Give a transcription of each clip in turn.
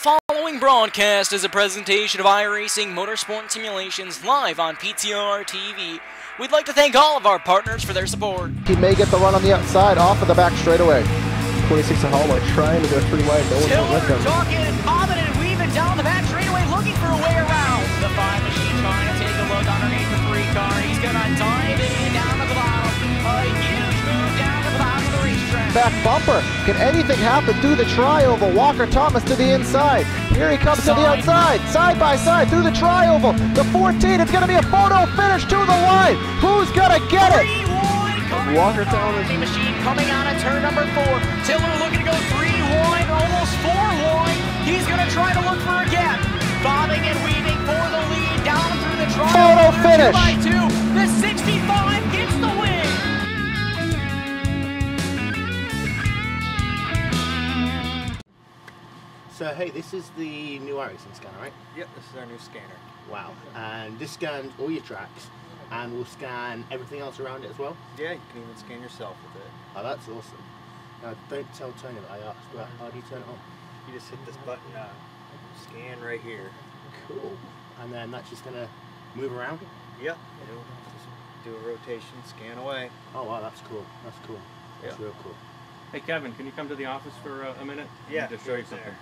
following broadcast is a presentation of iRacing Motorsport Simulations live on PTR-TV. We'd like to thank all of our partners for their support. He may get the run on the outside, off of the back straightaway. 26 at Hallmark, trying to go 3 wide, no one's with him. Talking and bobbing and weaving down the back straightaway, looking for a way around. The 5 machine trying to take a look underneath the 3 car. He's gonna dive in down to the bottom. A huge move down to the bottom of the racetrack. Back bumper. Can anything happen through the tri-oval? Walker Thomas to the inside. Here he comes to the outside. Side by side through the tri-oval. The 14, it's going to be a photo finish to the line. Who's going to get it? Walker Thomas. Machine coming out of turn number 4. Tiller looking to go 3 wide, almost 4 wide. He's going to try to look for a gap. Bobbing and weaving for the lead down through the tri-oval. Photo finish. 2 by 2. The 65 gets the win. So hey, this is the new iRacing scanner, right? Yep, this is our new scanner. Wow, and this scans all your tracks and will scan everything else around it as well? Yeah, you can even scan yourself with it. Oh, that's awesome. Now don't tell Tony that I asked, but how do you turn it on? You just hit this button, scan right here. Cool. And then that's just going to move around? Yep, it'll just do a rotation, scan away. Oh wow, that's cool. That's cool. That's real cool. Hey Kevin, can you come to the office for a minute? Yeah, to show you something. There.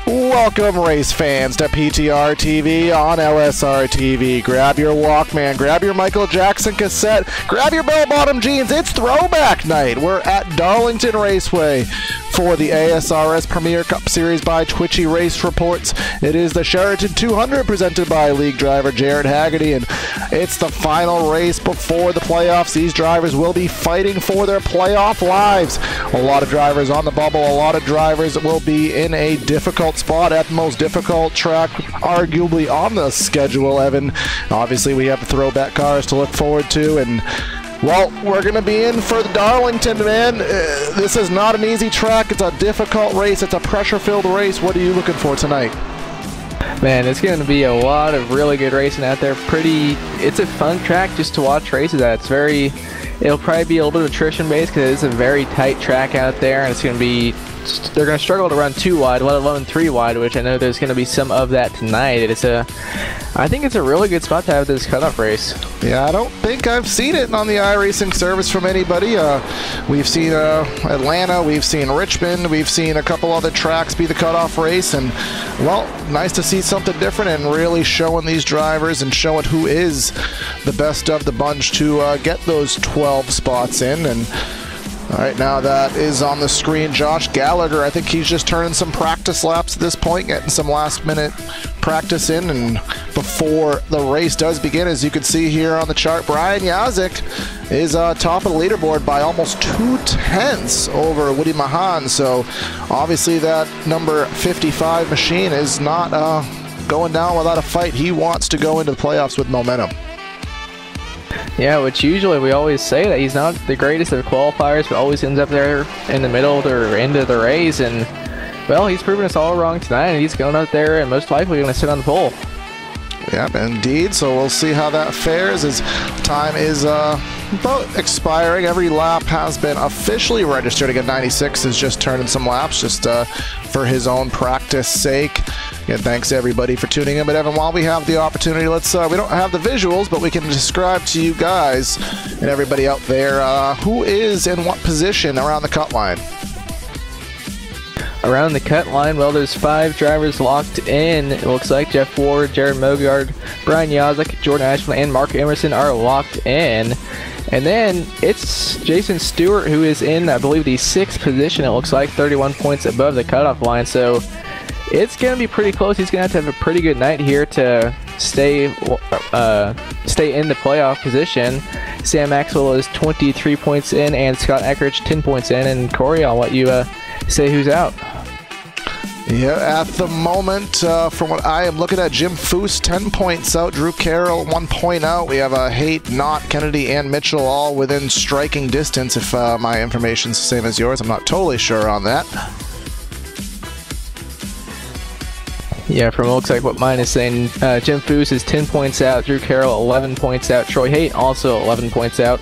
Welcome, race fans, to PTR TV on LSRTV. Grab your Walkman, grab your Michael Jackson cassette, grab your bell-bottom jeans. It's Throwback Night. We're at Darlington Raceway for the ASRS Premier Cup Series by Twitchy Race Reports. It is the Sheraton 200 presented by league driver Jared Haggerty, and it's the final race before the playoffs. These drivers will be fighting for their playoff lives. A lot of drivers on the bubble, a lot of drivers will be in a difficult spot at the most difficult track arguably on the schedule, Evan. Obviously we have the throwback cars to look forward to, and well, we're going to be in for the Darlington, man. This is not an easy track. It's a difficult race. It's a pressure-filled race. What are you looking for tonight? Man, it's going to be a lot of really good racing out there. It's a fun track just to watch races at. It'll probably be a little bit of attrition based because it's a very tight track out there, and they're going to struggle to run 2 wide, let alone 3 wide, which I know there's going to be some of that tonight. I think it's a really good spot to have this cutoff race. Yeah, I don't think I've seen it on the iRacing service from anybody. We've seen Atlanta, we've seen Richmond, we've seen a couple other tracks be the cutoff race, and well, nice to see something different and really showing these drivers and showing who is the best of the bunch to get those 12 spots in. And all right, now that is on the screen. Josh Gallagher, I think he's just turning some practice laps at this point, getting some last minute practice in and before the race does begin. As you can see here on the chart, Brian Yazik is top of the leaderboard by almost 2/10 over Woody Mahan. So obviously that number 55 machine is not going down without a fight. He wants to go into the playoffs with momentum. Yeah, which usually we always say that he's not the greatest of qualifiers, but always ends up there in the middle or end of the race. And well, he's proven us all wrong tonight, and he's going out there and most likely going to sit on the pole. Yep, indeed. So we'll see how that fares as time is about expiring. Every lap has been officially registered. Again, 96 is just turning some laps just for his own practice sake. Again, thanks to everybody for tuning in. But Evan, while we have the opportunity, let's we don't have the visuals, but we can describe to you guys and everybody out there who is in what position around the cut line. Around the cut line, well, there's 5 drivers locked in. It looks like Jeff Ward, Jared Mogard, Brian Yazik, Jordan Ashland, and Mark Emerson are locked in. And then it's Jason Stewart who is in, I believe, the 6th position. It looks like 31 points above the cutoff line. So it's going to be pretty close. He's going to have a pretty good night here to stay in the playoff position. Sam Maxwell is 23 points in, and Scott Eckridge 10 points in. And Corey, I'll let you say who's out. Yeah, at the moment, from what I am looking at, Jim Foose 10 points out, Drew Carroll 1 point out. We have Haight, Knott, Kennedy, and Mitchell all within striking distance. If my information's the same as yours, I'm not totally sure on that. Yeah, from it looks like what mine is saying, Jim Foose is 10 points out, Drew Carroll 11 points out, Troy Haight also 11 points out,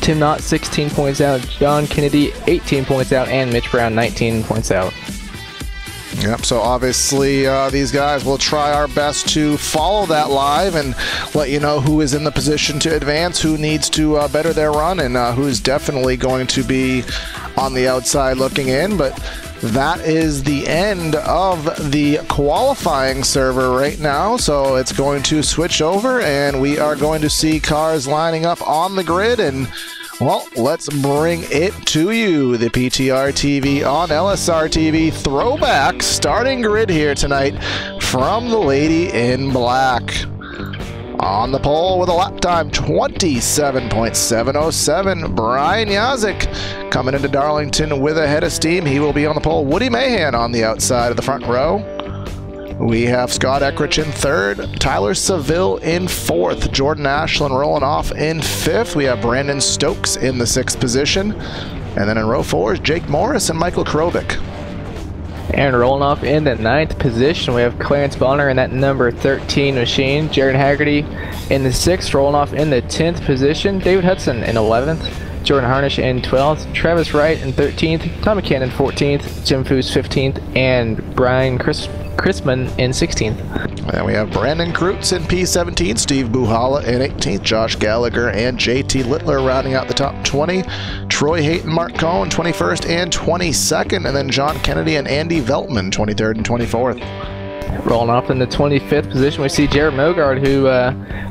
Tim Knott 16 points out, John Kennedy 18 points out, and Mitch Brown 19 points out. Yep, so obviously these guys will try our best to follow that live and let you know who is in the position to advance, who needs to better their run, and who's definitely going to be on the outside looking in. But that is the end of the qualifying server right now, so it's going to switch over and we are going to see cars lining up on the grid. And well, let's bring it to you. The PTR TV on LSRTV Throwback starting grid here tonight from the Lady in Black. On the pole with a lap time 27.707, Brian Yazik coming into Darlington with a head of steam. He will be on the pole. Woody Mahan on the outside of the front row. We have Scott Eckridge in 3rd, Tyler Seville in 4th, Jordan Ashland rolling off in 5th. We have Brandon Stokes in the 6th position. And then in row 4 is Jake Morris and Michael Krovic. And rolling off in the 9th position, we have Clarence Bonner in that number 13 machine, Jared Haggerty in the 6th, rolling off in the 10th position, David Hudson in 11th, Jordan Harnish in 12th, Travis Wright in 13th, Tom McCann in 14th, Jim Foose 15th, and Brian Chrisman in 16th. And we have Brandon Kreutz in P17, Steve Buhala in 18th, Josh Gallagher and JT Littler rounding out the top 20, Troy Haight and Mark Cohn 21st and 22nd, and then John Kennedy and Andy Veltman 23rd and 24th. Rolling off in the 25th position, we see Jared Mogard, who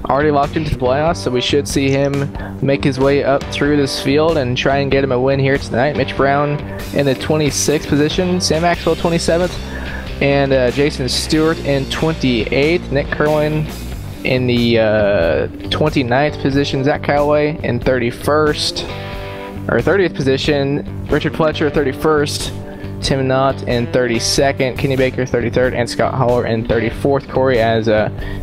already locked into the playoffs, so we should see him make his way up through this field and try and get him a win here tonight. Mitch Brown in the 26th position, Sam Maxwell 27th, and Jason Stewart in 28th, Nick Kerwin in the 29th position, Zach Calloway in 30th position, Richard Fletcher 31st, Tim Knott in 32nd, Kenny Baker 33rd, and Scott Holler in 34th. Corey, as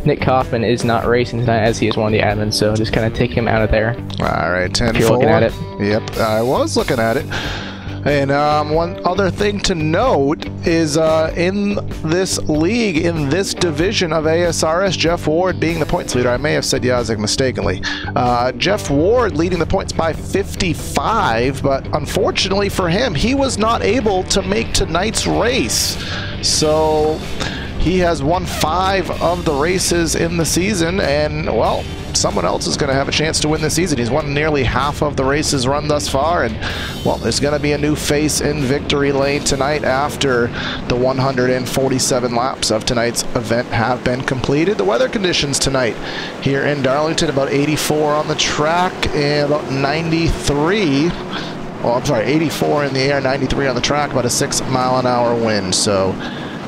Nick Kaufman is not racing tonight as he is one of the admins, so just kind of take him out of there. All right, 10-4. If you're looking at it. Yep, I was looking at it. And one other thing to note is in this league, in this division of ASRS, Jeff Ward being the points leader. I may have said Yazik mistakenly. Jeff Ward leading the points by 55, but unfortunately for him, he was not able to make tonight's race. So he has won 5 of the races in the season, and well, someone else is going to have a chance to win this season. He's won nearly half of the races run thus far, and well, there's going to be a new face in victory lane tonight after the 147 laps of tonight's event have been completed. The weather conditions tonight here in Darlington, about 84 on the track and about 93, well, I'm sorry, 84 in the air, 93 on the track, about a 6-mile-an-hour wind. So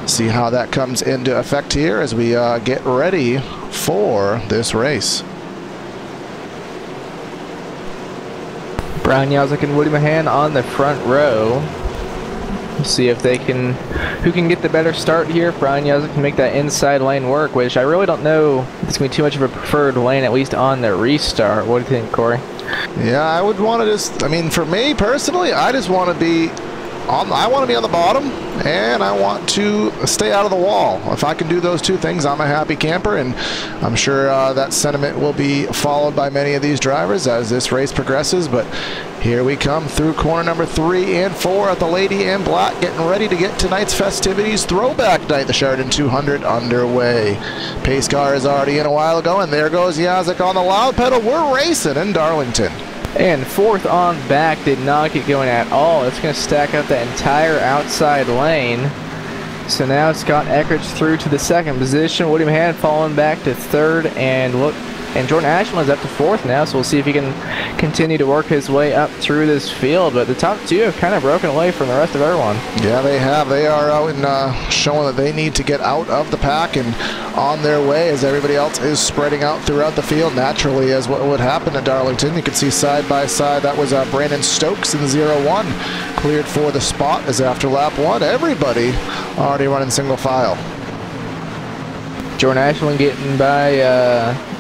See how that comes into effect here as we get ready for this race. Brian Yazek and Woody Mahan on the front row. See if they can, who can get the better start here. If Brian Yazek can make that inside lane work, which I really don't know if it's going to be too much of a preferred lane, at least on the restart. What do you think, Corey? Yeah, I would want to just, I mean, for me personally, I just want to be on, I want to be on the bottom, and I want to stay out of the wall. If I can do those two things, I'm a happy camper, and I'm sure that sentiment will be followed by many of these drivers as this race progresses. But here we come through corner number 3 and 4 at the Lady in Black, getting ready to get tonight's festivities. Throwback Night, the Sheraton 200 underway. Pace car is already in a while ago, and there goes Yazek on the loud pedal. We're racing in Darlington. And fourth on back did not get going at all. It's going to stack up the entire outside lane. So now Scott Eckrich through to the second position. Woody Mahan falling back to third, and Jordan Ashland is up to fourth now, so we'll see if he can continue to work his way up through this field. But the top two have kind of broken away from the rest of everyone. Yeah, they have. They are out and showing that they need to get out of the pack and on their way as everybody else is spreading out throughout the field naturally, as what would happen at Darlington. You can see side by side, that was Brandon Stokes in 0-1. Cleared for the spot as after lap 1, everybody already running single file. Jordan Ashland getting by,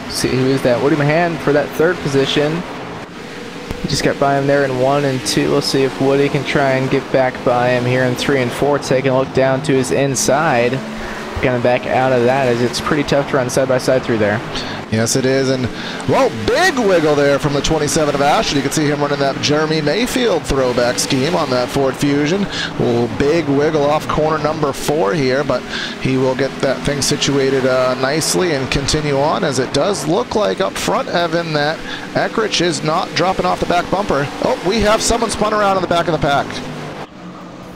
see who is that? Woody Mahan for that third position. He just got by him there in 1 and 2. We'll see if Woody can try and get back by him here in 3 and 4. Taking a look down to his inside. Gonna back out of that as it's pretty tough to run side by side through there. Yes, it is. And, well, big wiggle there from the 27 of Ashland. You can see him running that Jeremy Mayfield throwback scheme on that Ford Fusion. A little big wiggle off corner number 4 here, but he will get that thing situated nicely and continue on, as it does look like up front, Evan, that Eckrich is not dropping off the back bumper. Oh, we have someone spun around in the back of the pack.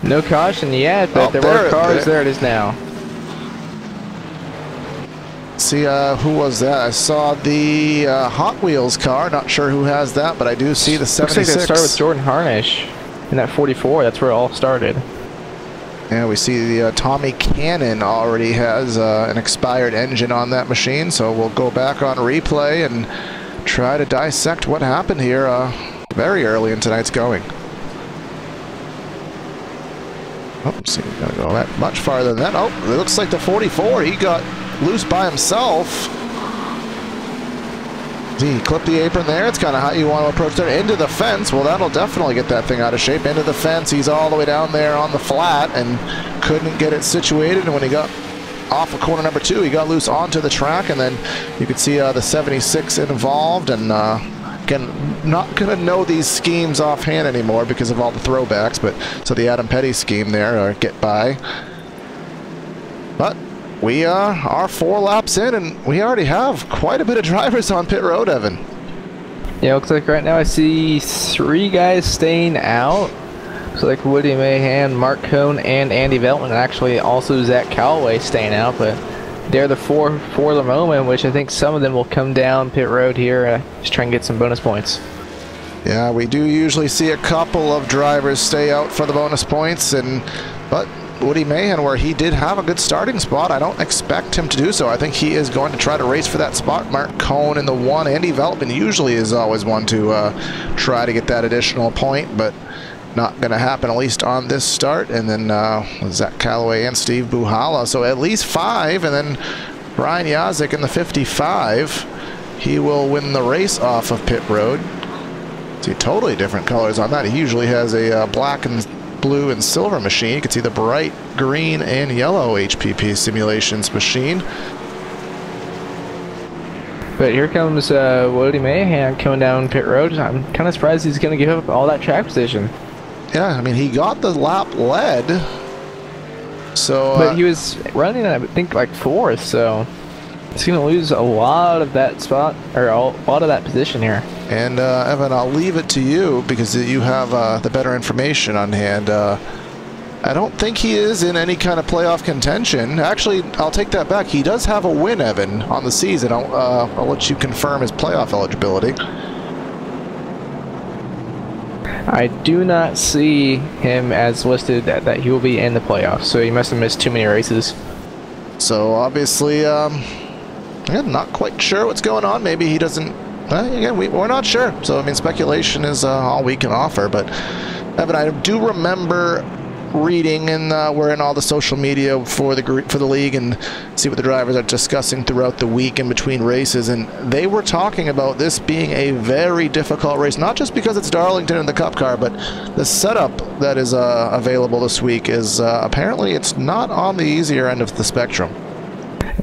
No caution yet, but there were cars. There it is now. See, who was that? I saw the Hot Wheels car. Not sure who has that, but I do see the 76. Looks like that started with Jordan Harnish in that 44. That's where it all started. Yeah, we see the Tommy Cannon already has an expired engine on that machine, so we'll go back on replay and try to dissect what happened here very early in tonight's going. Oh, see, we're going to go that much farther than that. Oh, it looks like the 44, he got loose by himself. See, he clipped the apron there. It's kind of how you want to approach there. Into the fence. Well, that'll definitely get that thing out of shape. Into the fence. He's all the way down there on the flat and couldn't get it situated. And when he got off of corner number 2, he got loose onto the track. And then you could see the 76 involved. And again, not going to know these schemes offhand anymore because of all the throwbacks. But so the Adam Petty scheme there, or get by. But we are 4 laps in, and we already have quite a bit of drivers on pit road, Evan. Yeah, looks like right now I see 3 guys staying out. Looks like Woody Mahan, Mark Cohn, and Andy Veltman, and actually also Zach Callaway staying out. But they're the 4 for the moment, which I think some of them will come down pit road here, just try and get some bonus points. Yeah, we do usually see a couple of drivers stay out for the bonus points, but Woody Mahan, where he did have a good starting spot, I don't expect him to do so. I think he is going to try to race for that spot. Mark Cohn in the 1. Andy Veltman usually is always one to try to get that additional point, but not going to happen, at least on this start. And then Zach Callaway and Steve Buhala. So at least 5, and then Brian Yazek in the 55. He will win the race off of pit road. See, totally different colors on that. He usually has a black and blue and silver machine. You can see the bright green and yellow HPP simulations machine. But here comes Woody Mahan coming down pit road. I'm kind of surprised he's going to give up all that track position. Yeah, I mean, he got the lap led. So, but he was running, I think, like 4th, so he's going to lose a lot of that spot, or a lot of that position here. And Evan, I'll leave it to you because you have the better information on hand. I don't think he is in any kind of playoff contention. Actually, I'll take that back. He does have a win, Evan, on the season. I'll let you confirm his playoff eligibility. I do not see him as listed that he will be in the playoffs, so he must have missed too many races. So obviously, yeah, not quite sure what's going on. Maybe he doesn't. Again, we're not sure. So I mean, speculation is all we can offer. But Evan, I do remember reading, and we're in all the social media for the league and see what the drivers are discussing throughout the week in between races, and they were talking about this being a very difficult race, not just because it's Darlington and the Cup car, but the setup that is available this week is apparently it's not on the easier end of the spectrum.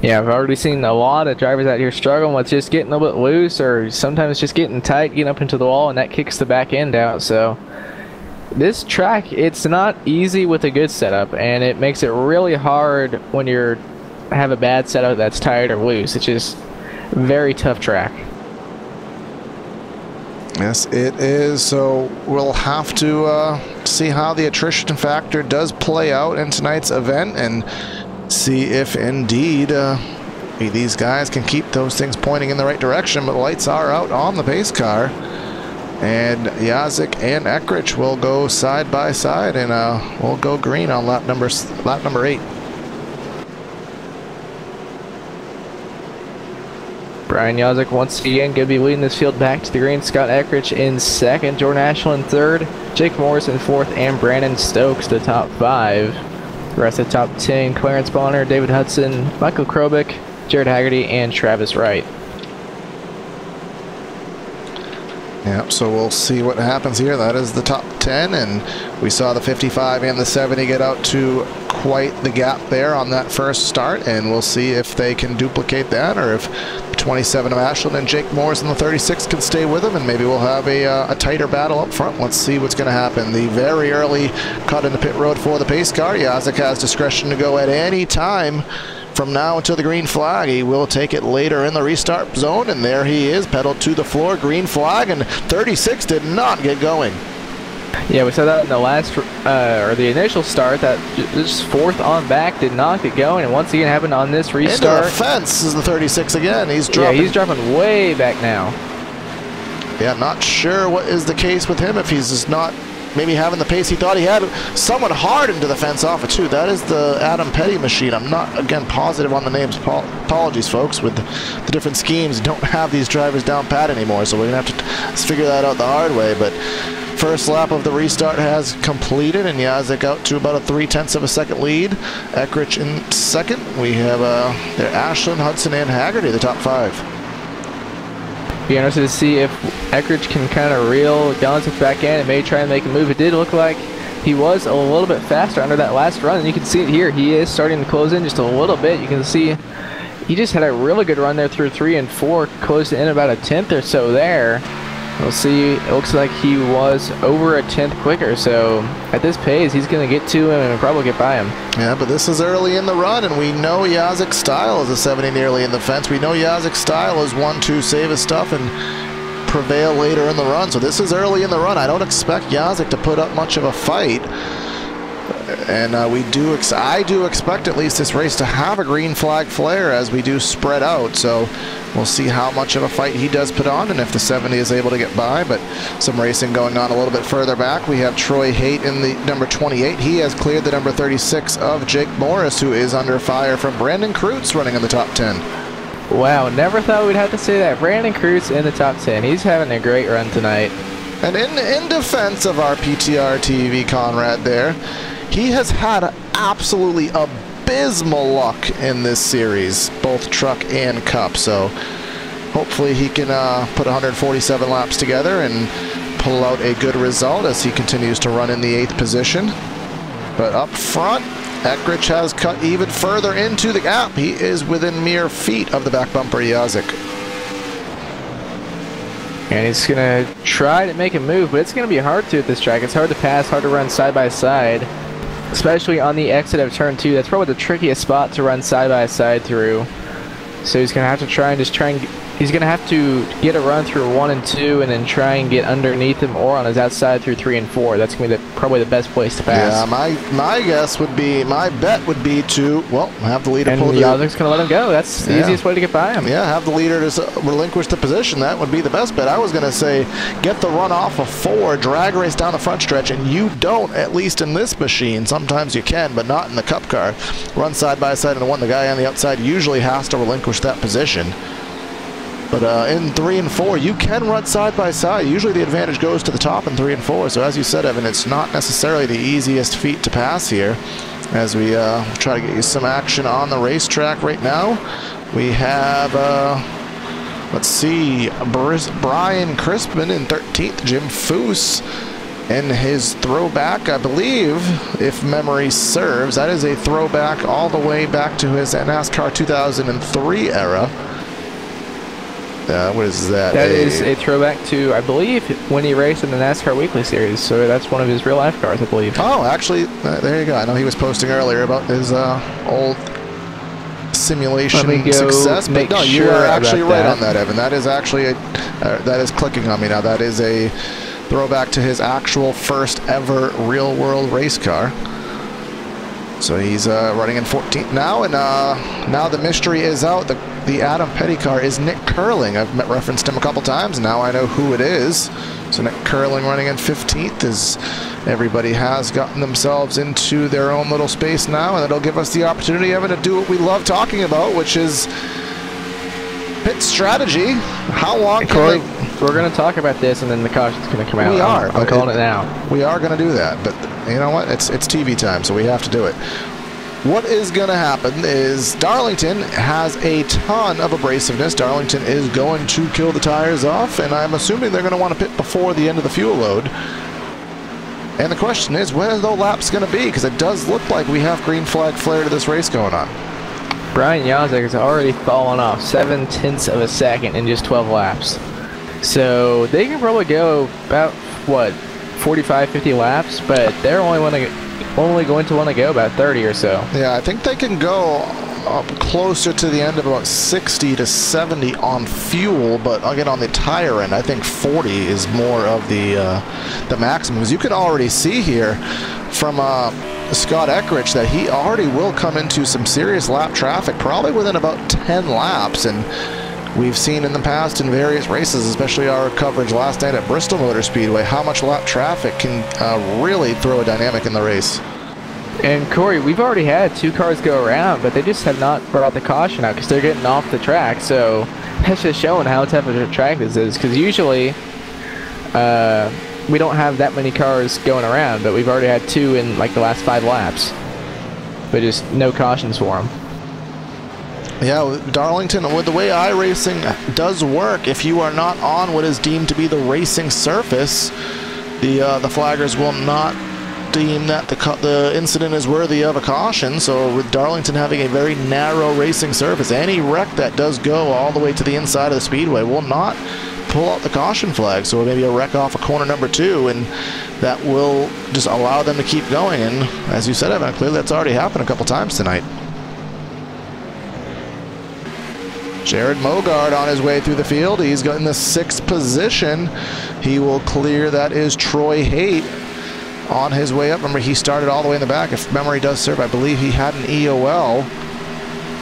Yeah, I've already seen a lot of drivers out here struggling with just getting a little bit loose, or sometimes just getting tight, getting up into the wall, and that kicks the back end out. So this track, it's not easy with a good setup, and it makes it really hard when you have a bad setup that's tight or loose. It's just a very tough track. Yes, it is. So we'll have to see how the attrition factor does play out in tonight's event and see if indeed these guys can keep those things pointing in the right direction. But lights are out on the pace car, and Yazik and Ekrich will go side by side, and we'll go green on lap number 8. Brian Yazik once again going to be leading this field back to the green. Scott Ekrich in second, Jordan Ashland third, Jake Morris in fourth, and Brandon Stokes the top 5. The rest of the top 10, Clarence Bonner, David Hudson, Michael Krobick, Jared Haggerty, and Travis Wright. Yep, so we'll see what happens here. That is the top 10, and we saw the 55 and the 70 get out to quite the gap there on that first start, and we'll see if they can duplicate that, or if 27 of Ashland and Jake Morris in the 36 can stay with them, and maybe we'll have a tighter battle up front. Let's see what's going to happen. The very early cut in the pit road for the pace car. Yazik has discretion to go at any time from now until the green flag. He will take it later in the restart zone, and there he is, pedaled to the floor, green flag, and 36 did not get going. Yeah, we saw that in the last, or the initial start, that just fourth on back did not get going, and once again happened on this restart. Into the fence is the 36 again. He's dropping. Yeah, he's dropping way back now. Yeah, not sure what is the case with him, if he's just not maybe having the pace he thought he had. Someone hard into the fence off it too. That is the Adam Petty machine. I'm not, again, positive on the names. Apologies, folks, with the different schemes. Don't have these drivers down pat anymore, so we're going to have to figure that out the hard way. But first lap of the restart has completed, and Yazik out to about a 0.3 of a second lead. Ekrich in second. We have there Ashland, Hudson, and Haggerty, the top 5. Be interested to see if Ekrich can kind of reel Yazik back in and maybe try and make a move. It did look like he was a little bit faster under that last run, and you can see it here. He is starting to close in just a little bit. You can see he just had a really good run there through 3 and 4, closed in about a 10th or so there. We'll see. It looks like he was over a 10th quicker, so at this pace, he's going to get to him and probably get by him. Yeah, but this is early in the run, and we know Yazik's style is a 70 nearly in the fence. We know Yazik's style is 1-2, save his stuff and prevail later in the run. So this is early in the run. I don't expect Yazik to put up much of a fight. And I do expect at least this race to have a green flag flare as we do spread out. So we'll see how much of a fight he does put on and if the 70 is able to get by. But some racing going on a little bit further back. We have Troy Haight in the number 28. He has cleared the number 36 of Jake Morris, who is under fire from Brandon Kreutz running in the top 10. Wow, never thought we'd have to say that. Brandon Kreutz in the top 10. He's having a great run tonight. And in defense of our PTR TV Conrad there, he has had absolutely abysmal luck in this series, both truck and cup. So hopefully he can put 147 laps together and pull out a good result as he continues to run in the 8th position. But up front, Ekrich has cut even further into the gap. He is within mere feet of the back bumper Yazik. And he's going to try to make a move, but it's going to be hard to at this track. It's hard to pass, hard to run side by side, especially on the exit of turn 2. That's probably the trickiest spot to run side by side through. So he's going to have to try and he's going to have to get a run through 1 and 2 and then try and get underneath him or on his outside through 3 and 4. That's going to be probably the best place to pass. Yeah, my guess would be, my bet would be to, well, have the leader pull the Yazik's going to let him go. That's the easiest way to get by him. Yeah, have the leader just relinquish the position. That would be the best bet. I was going to say get the run off of 4, drag race down the front stretch, and you don't, at least in this machine. Sometimes you can, but not in the Cup car. Run side by side, and the guy on the outside usually has to relinquish that position. But in 3 and 4, you can run side by side. Usually the advantage goes to the top in 3 and 4. So as you said, Evan, it's not necessarily the easiest feat to pass here. As we try to get you some action on the racetrack right now, we have, let's see, Brian Crispin in 13th, Jim Foose in his throwback, I believe, if memory serves. That is a throwback all the way back to his NASCAR 2003 era. What is that? That is a throwback to, I believe, when he raced in the NASCAR Weekly Series. So that's one of his real-life cars, I believe. Oh, actually, there you go. I know he was posting earlier about his old simulation success. But no, you are actually right on that, Evan. That is actually that is clicking on me now. That is a throwback to his actual first ever real-world race car. So he's running in 14th now, and now the mystery is out. The Adam Petty car is Nick Curling. I've referenced him a couple times. Now I know who it is. So Nick Curling running in 15th as everybody has gotten themselves into their own little space now, and it'll give us the opportunity, Evan, to do what we love talking about, which is pit strategy. How long can they... We're going to talk about this, and then the caution's going to come out. We are. I'm calling it now. We are going to do that, but you know what? It's TV time, so we have to do it. What is going to happen is Darlington has a ton of abrasiveness. Darlington is going to kill the tires off, and I'm assuming they're going to want to pit before the end of the fuel load. And the question is, when are those laps going to be? Because it does look like we have green flag flare to this race going on. Brian Yazek has already fallen off 0.7 of a second in just 12 laps. So they can probably go about, what, 45, 50 laps, but they're only going to want to go about 30 or so. Yeah, I think they can go up closer to the end of about 60 to 70 on fuel, but again on the tire end, I think 40 is more of the maximum. Because you can already see here from Scott Eckrich that he already will come into some serious lap traffic, probably within about 10 laps, and we've seen in the past in various races, especially our coverage last night at Bristol Motor Speedway, how much lap traffic can really throw a dynamic in the race. And Corey, we've already had 2 cars go around, but they just have not brought the caution out because they're getting off the track. So that's just showing how tough of a track this is, because usually we don't have that many cars going around, but we've already had 2 in like the last 5 laps, but just no cautions for them. Yeah, Darlington, with the way iRacing does work, if you are not on what is deemed to be the racing surface, the flaggers will not deem that the incident is worthy of a caution. So with Darlington having a very narrow racing surface, any wreck that does go all the way to the inside of the speedway will not pull out the caution flag. So maybe a wreck off of corner number 2, and that will just allow them to keep going. And as you said, Evan, clearly that's already happened a couple times tonight. Jared Mogard on his way through the field. He's got in the 6th position. He will clear. That is Troy Haight on his way up. Remember, he started all the way in the back. If memory does serve, I believe he had an EOL,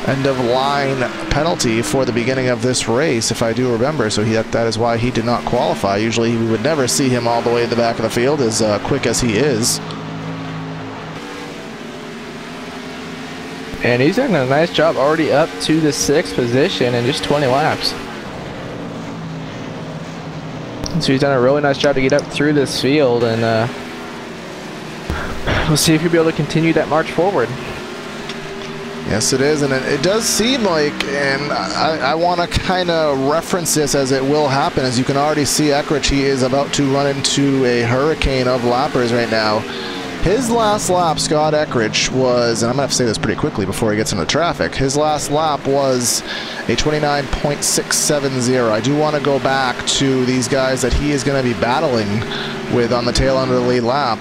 end of line penalty, for the beginning of this race, if I do remember. So that is why he did not qualify. Usually we would never see him all the way in the back of the field, as quick as he is. And he's doing a nice job already up to the 6th position in just 20 laps. So he's done a really nice job to get up through this field, and we'll see if he'll be able to continue that march forward. Yes, it is, and it does seem like, and I want to kind of reference this as it will happen. As you can already see, Eckrich, he is about to run into a hurricane of lappers right now. His last lap, Scott Eckrich, was, and I'm going to have to say this pretty quickly before he gets into traffic, his last lap was a 29.670. I do want to go back to these guys that he is going to be battling with on the tail end of the lead lap.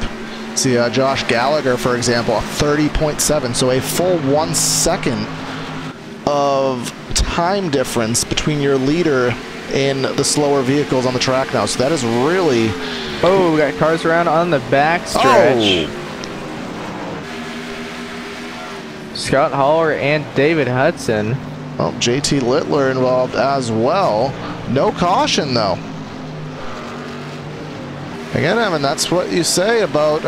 See, Josh Gallagher, for example, a 30.7, so a full 1 second of time difference between your leader and the slower vehicles on the track now. So that is really... Oh, we got cars around on the back stretch. Oh. Scott Haller and David Hudson. Well, JT Littler involved as well. No caution, though. Again, Evan, that's what you say about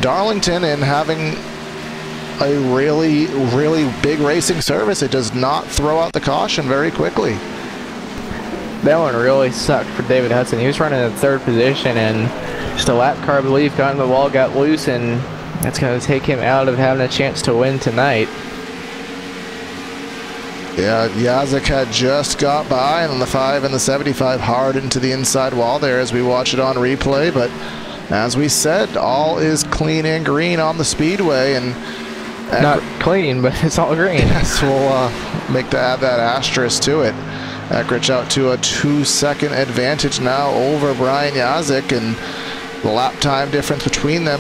Darlington and having a really, really big racing service. It does not throw out the caution very quickly. That one really sucked for David Hudson. He was running in third position, and just a lap car, I believe, got in the wall, got loose, and that's going to take him out of having a chance to win tonight. Yeah, Yazik had just got by, and then the 5 and the 75 hard into the inside wall there as we watch it on replay. But as we said, all is clean and green on the speedway, and not clean, but it's all green. Yes, we'll add that asterisk to it. Eckrich out to a 2-second advantage now over Brian Yazik, and the lap time difference between them.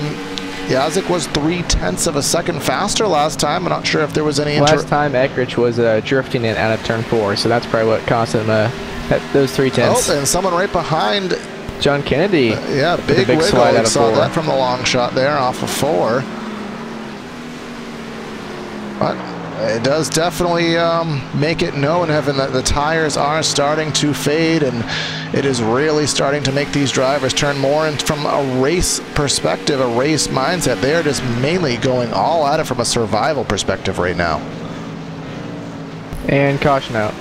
Yazik was 0.3 of a second faster last time. I'm not sure if there was any... Last time Eckrich was drifting in out of turn 4, so that's probably what cost him those 0.3. Oh, and someone right behind... John Kennedy. Yeah, big wiggle. Slide out of saw 4. that from the long shot there off of 4. But it does definitely make it known, Evan, that the tires are starting to fade, and it is really starting to make these drivers turn more in from a race perspective, a race mindset. They are just mainly going all at it from a survival perspective right now. And caution out.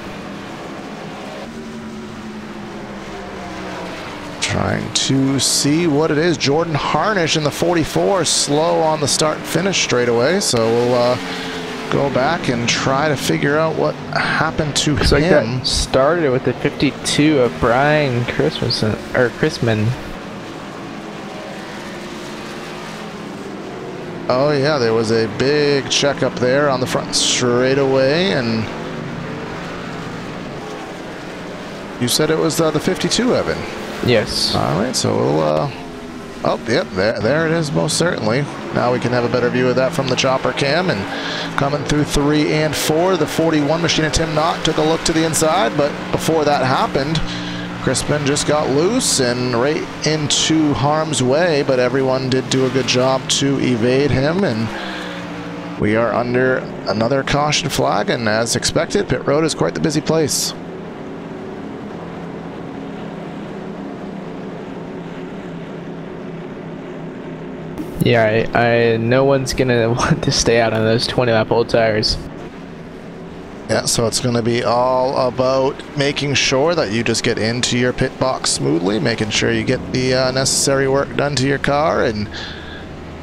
Trying to see what it is. Jordan Harnish in the 44, slow on the start-finish straight away, so we'll go back and try to figure out what happened to him. So that started with the 52 of Brian Chrisman. Oh yeah, there was a big checkup there on the front straightaway, and you said it was the 52, Evan. Yes. All right, so we'll oh, yep, there it is, most certainly. Now we can have a better view of that from the chopper cam. And coming through 3 and 4, the 41 machine of Tim Knott took a look to the inside, but before that happened, Crispin just got loose and right into harm's way, but everyone did do a good job to evade him, and we are under another caution flag, and as expected, pit road is quite the busy place. Yeah, no one's gonna want to stay out on those 20-lap old tires. Yeah, so it's going to be all about making sure that you just get into your pit box smoothly, making sure you get the necessary work done to your car, and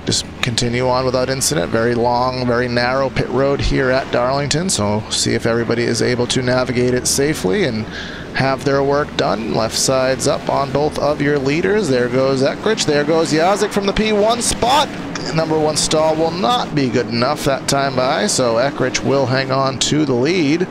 just continue on without incident. Very long, very narrow pit road here at Darlington, so see if everybody is able to navigate it safely and have their work done. Left side's up on both of your leaders. There goes Eckrich. There goes Yazik from the P1 spot. Number 1 stall will not be good enough that time by, so Eckrich will hang on to the lead.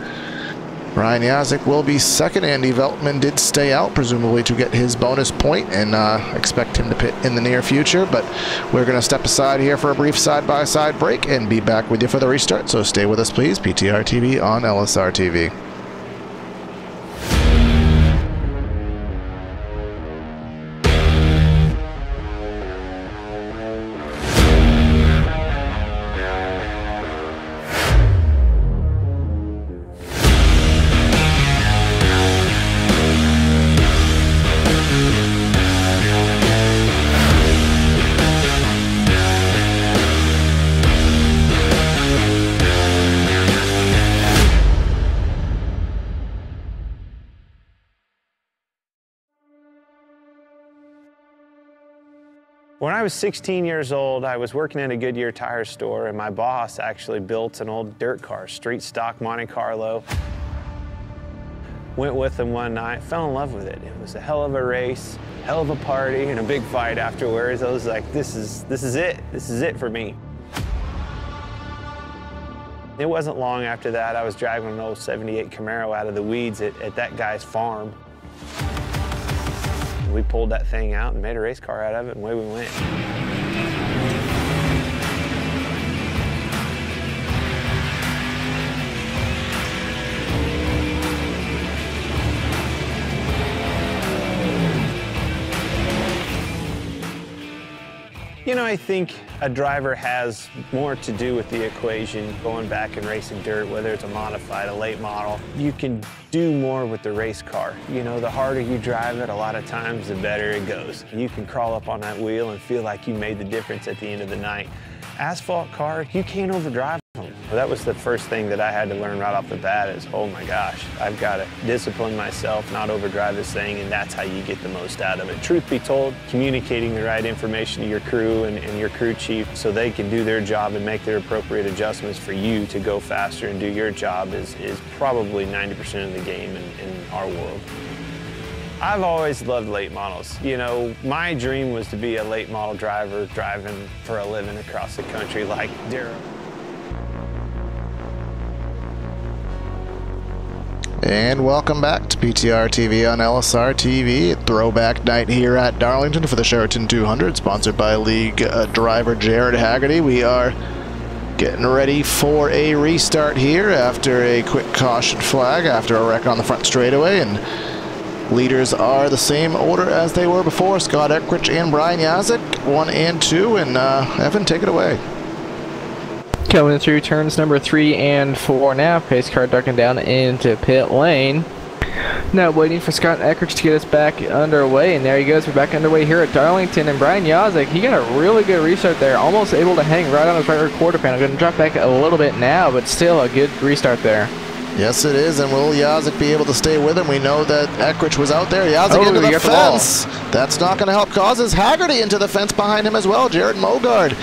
Ryan Yazik will be second. Andy Veltman did stay out, presumably to get his bonus point, and expect him to pit in the near future. But we're going to step aside here for a brief side-by-side break and be back with you for the restart. So stay with us, please. PTR TV on LSRTV. When I was 16 years old, I was working in a Goodyear tire store, and my boss actually built an old dirt car, street stock Monte Carlo. Went with him one night, fell in love with it. It was a hell of a race, hell of a party, and a big fight afterwards. I was like, this is it. This is it for me. It wasn't long after that, I was driving an old 78 Camaro out of the weeds at that guy's farm. We pulled that thing out and made a race car out of it, and away we went. You know, I think a driver has more to do with the equation going back and racing dirt, whether it's a modified, a late model. You can do more with the race car. You know, the harder you drive it, a lot of times, the better it goes. You can crawl up on that wheel and feel like you made the difference at the end of the night. Asphalt car, you can't overdrive them. Well, that was the first thing that I had to learn right off the bat is, oh my gosh, I've got to discipline myself, not overdrive this thing, and that's how you get the most out of it. Truth be told, communicating the right information to your crew and your crew chief so they can do their job and make their appropriate adjustments for you to go faster and do your job is probably 90% of the game in our world. I've always loved late models. You know, my dream was to be a late model driver driving for a living across the country like Darryl. And welcome back to PTR TV on LSRTV. Throwback night here at Darlington for the Sheraton 200, sponsored by league driver Jared Haggerty. We are getting ready for a restart here after a quick caution flag after a wreck on the front straightaway, and leaders are the same order as they were before. Scott Eckrich and Brian Yazik, 1 and 2, and Evan, take it away. Coming through turns number 3 and 4 now. Pace car ducking down into pit lane. Now waiting for Scott Eckrich to get us back underway, and there he goes. We're back underway here at Darlington, and Brian Yazik, he got a really good restart there, almost able to hang right on his right rear quarter panel. Going to drop back a little bit now, but still a good restart there. Yes, it is, and will Yazik be able to stay with him? We know that Eckrich was out there. Yazik into the fence. That's not going to help causes. Haggerty into the fence behind him as well. Jared Mogard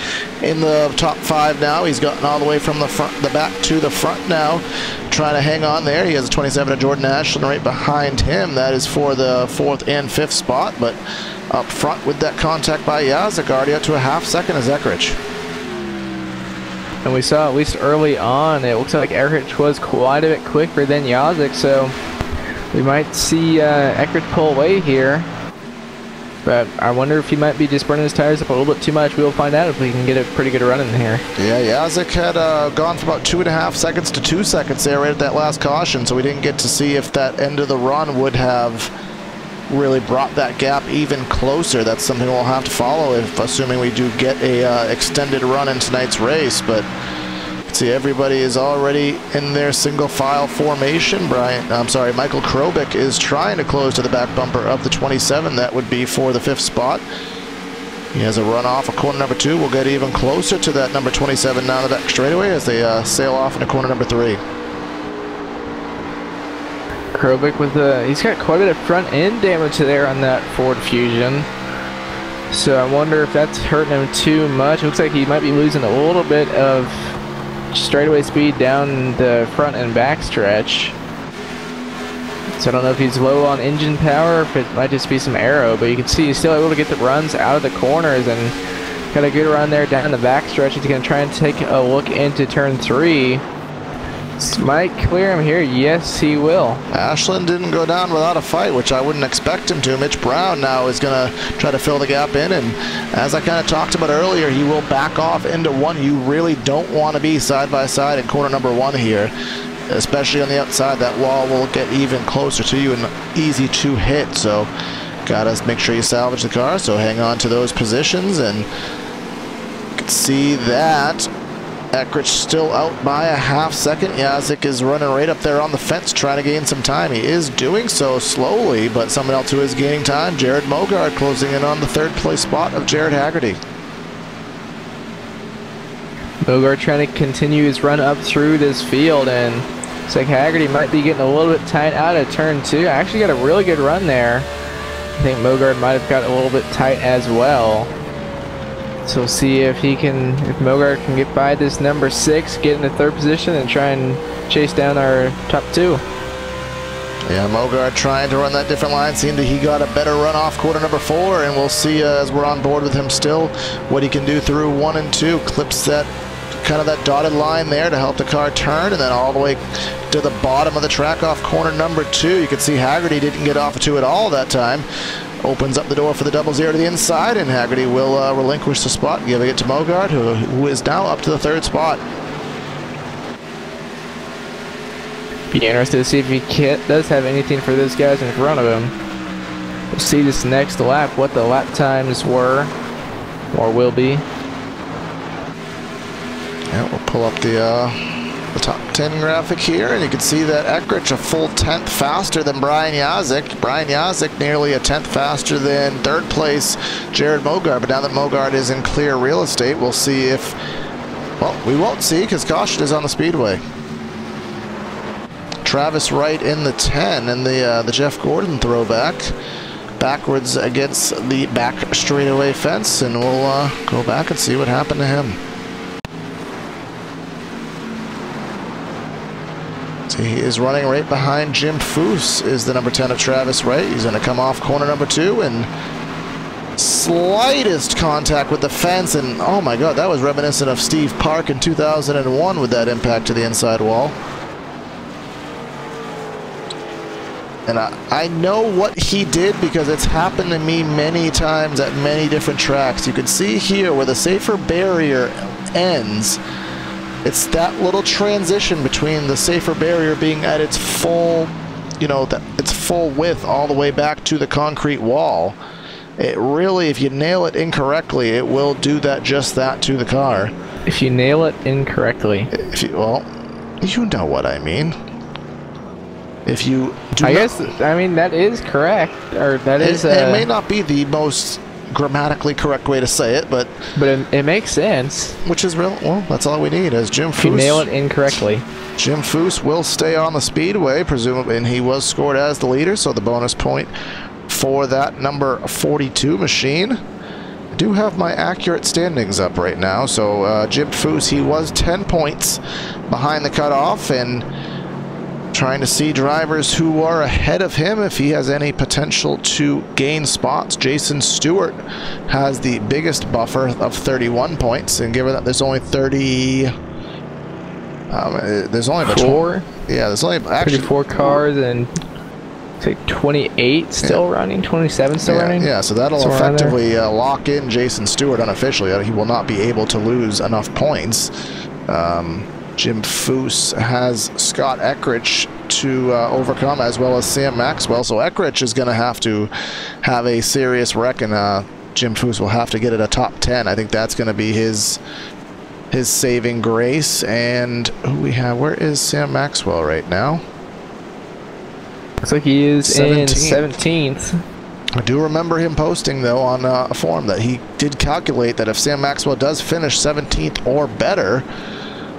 in the top 5 now. He's gotten all the way from the back to the front now, trying to hang on there. He has a 27 of Jordan Ashland right behind him. That is for the 4th and 5th spot, but up front with that contact by Yazik, already up to a half second is Eckrich. And we saw, at least early on, it looks like Eckrich was quite a bit quicker than Yazik, so we might see Eckrich pull away here. But I wonder if he might be just burning his tires up a little bit too much. We'll find out if we can get a pretty good run in here. Yeah, Yazik had gone from about 2.5 seconds to 2 seconds there right at that last caution, so we didn't get to see if that end of the run would have really brought that gap even closer. That's something we'll have to follow, if assuming we do get a extended run in tonight's race. But see, everybody is already in their single file formation. Michael Krobik is trying to close to the back bumper of the 27. That would be for the 5th spot. He has a run off of corner number 2. We'll get even closer to that number 27 down the back straightaway as they sail off into corner number 3. Krobik with he's got quite a bit of front end damage there on that Ford Fusion. So I wonder if that's hurting him too much. It looks like he might be losing a little bit of straightaway speed down the front and back stretch. So I don't know if he's low on engine power, or if it might just be some aero, but you can see he's still able to get the runs out of the corners and got a good run there down the back stretch. He's going to try and take a look into turn 3. Might clear him here. Yes, he will. Ashland didn't go down without a fight, which I wouldn't expect him to. Mitch Brown now is going to try to fill the gap in, and as I kind of talked about earlier, he will back off into 1. You really don't want to be side by side in corner number 1 here, especially on the outside. That wall will get even closer to you and easy to hit, so gotta make sure you salvage the car. So hang on to those positions, and you can see that Eckrich still out by a half second. Yazik is running right up there on the fence trying to gain some time. He is doing so slowly, but someone else who is gaining time, Jared Mogard, closing in on the 3rd place spot of Jared Haggerty. Mogard trying to continue his run up through this field, and looks like Haggerty might be getting a little bit tight out of turn 2. Actually got a really good run there. I think Mogard might have got a little bit tight as well. So we'll see if Mogard can get by this number 6, get in the 3rd position, and try and chase down our top 2. Yeah, Mogard trying to run that different line. Seemed he got a better run off corner number 4, and we'll see as we're on board with him still what he can do through 1 and 2. Clips that kind of that dotted line there to help the car turn, and then all the way to the bottom of the track off corner number 2. You can see Haggerty didn't get off of 2 at all that time. Opens up the door for the 00 to the inside, and Haggerty will relinquish the spot, giving it to Mogard, who is now up to the 3rd spot. Be interested to see if he does have anything for those guys in front of him. We'll see this next lap, what the lap times were. or will be. Yeah, we'll pull up the top 10 graphic here, and you can see that Eckrich a full 10th faster than Brian Yazik. Brian Yazik nearly a 10th faster than third place Jared Mogard, but now that Mogard is in clear real estate, we'll see if, well, we won't see because caution is on the speedway. Travis Wright in the 10 and the Jeff Gordon throwback. Backwards against the back straightaway fence, and we'll go back and see what happened to him. He is running right behind Jim Foose, is the number 10 of Travis Wright. He's going to come off corner number 2 and slightest contact with the fence, and oh my god, that was reminiscent of Steve Park in 2001 with that impact to the inside wall. And I know what he did because it's happened to me many times at many different tracks. You can see here where the safer barrier ends. It's that little transition between the safer barrier being at its full, you know, its full width all the way back to the concrete wall. It really, if you nail it incorrectly, it will do that, just that to the car. If you nail it incorrectly. Well, you know what I mean. If you do I guess, I mean, that is correct, or that is... It may not be the most grammatically correct way to say it, but it makes sense. Which is real. Well, that's all we need. As Jim Foose, if you nail it incorrectly. Jim Foose will stay on the speedway, presumably, and he was scored as the leader, so the bonus point for that number 42 machine. I do have my accurate standings up right now. So Jim Foose, he was 10 points behind the cutoff, and trying to see drivers who are ahead of him if he has any potential to gain spots. Jason Stewart has the biggest buffer of 31 points, and given that there's only 30, there's only about 4. Yeah, there's only actually 34 cars and say 28 still running, 27 still running. Yeah, so that'll effectively lock in Jason Stewart unofficially. He will not be able to lose enough points. Jim Foose has Scott Eckrich to overcome, as well as Sam Maxwell. So Eckrich is going to have a serious wreck, and Jim Foose will have to get it a top 10. I think that's going to be his saving grace. And who we have? Where is Sam Maxwell right now? Looks like he is 17th. I do remember him posting, though, on a forum that he did calculate that if Sam Maxwell does finish 17th or better,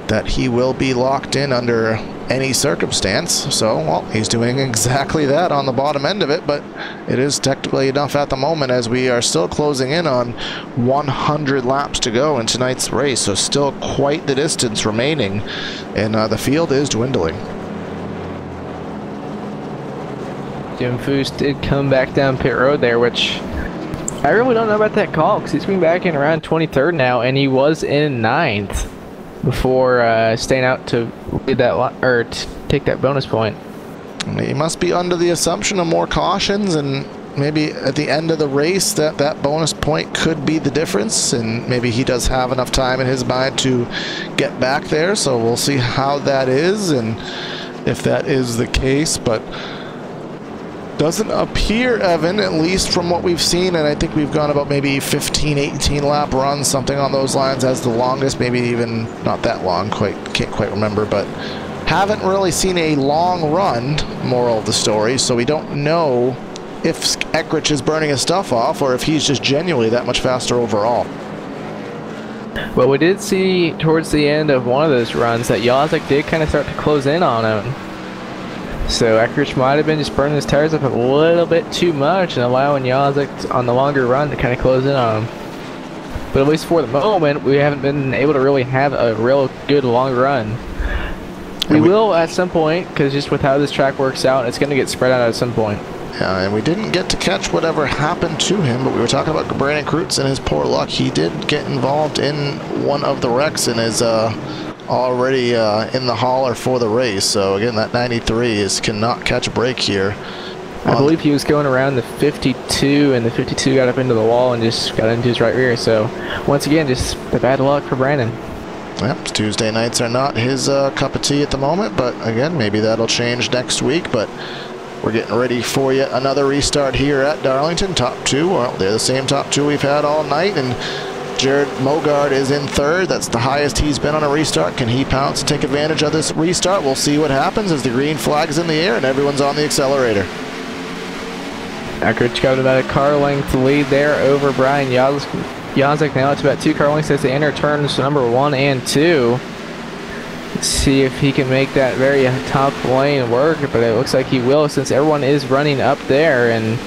that he will be locked in under any circumstance. So, well, he's doing exactly that on the bottom end of it, but it is technically enough at the moment, as we are still closing in on 100 laps to go in tonight's race. So still quite the distance remaining, and the field is dwindling. Jim Foose did come back down pit road there, which I really don't know about that call, because he's been back in around 23rd now, and he was in 9th before staying out to lead that or take that bonus point. He must be under the assumption of more cautions, and maybe at the end of the race that bonus point could be the difference, and maybe he does have enough time in his mind to get back there. So we'll see how that is and if that is the case, but doesn't appear, Evan, at least from what we've seen, and I think we've gone about maybe 15, 18 lap runs, something on those lines as the longest, maybe even not that long, can't quite remember, but haven't really seen a long run, moral of the story, so we don't know if Eckrich is burning his stuff off or if he's just genuinely that much faster overall. Well, we did see towards the end of one of those runs that Yazik did kind of start to close in on him. So Eckrich might have been just burning his tires up a little bit too much and allowing Yazik on the longer run to kind of close in on him. But at least for the moment, we haven't been able to really have a real good long run. We will at some point, because just with how this track works out, it's going to get spread out at some point. Yeah, and we didn't get to catch whatever happened to him, but we were talking about Brandon Kreutz and his poor luck. He did get involved in one of the wrecks and is already in the hauler for the race. So again, that 93 cannot catch a break here. I believe he was going around the 52, and the 52 got up into the wall and just got into his right rear. So once again, just the bad luck for Brandon. Yep, Tuesday nights are not his cup of tea at the moment, but again, maybe that'll change next week. But we're getting ready for yet another restart here at Darlington. Top two, well, they're the same top two we've had all night, and Jared Mogard is in third. That's the highest he's been on a restart. Can he pounce and take advantage of this restart? We'll see what happens as the green flag's in the air and everyone's on the accelerator. Haggerty got about a car length lead there over Brian Yazek. Now it's about 2 car lengths as they enter turns number 1 and 2. Let's see if he can make that very top lane work, but it looks like he will since everyone is running up there and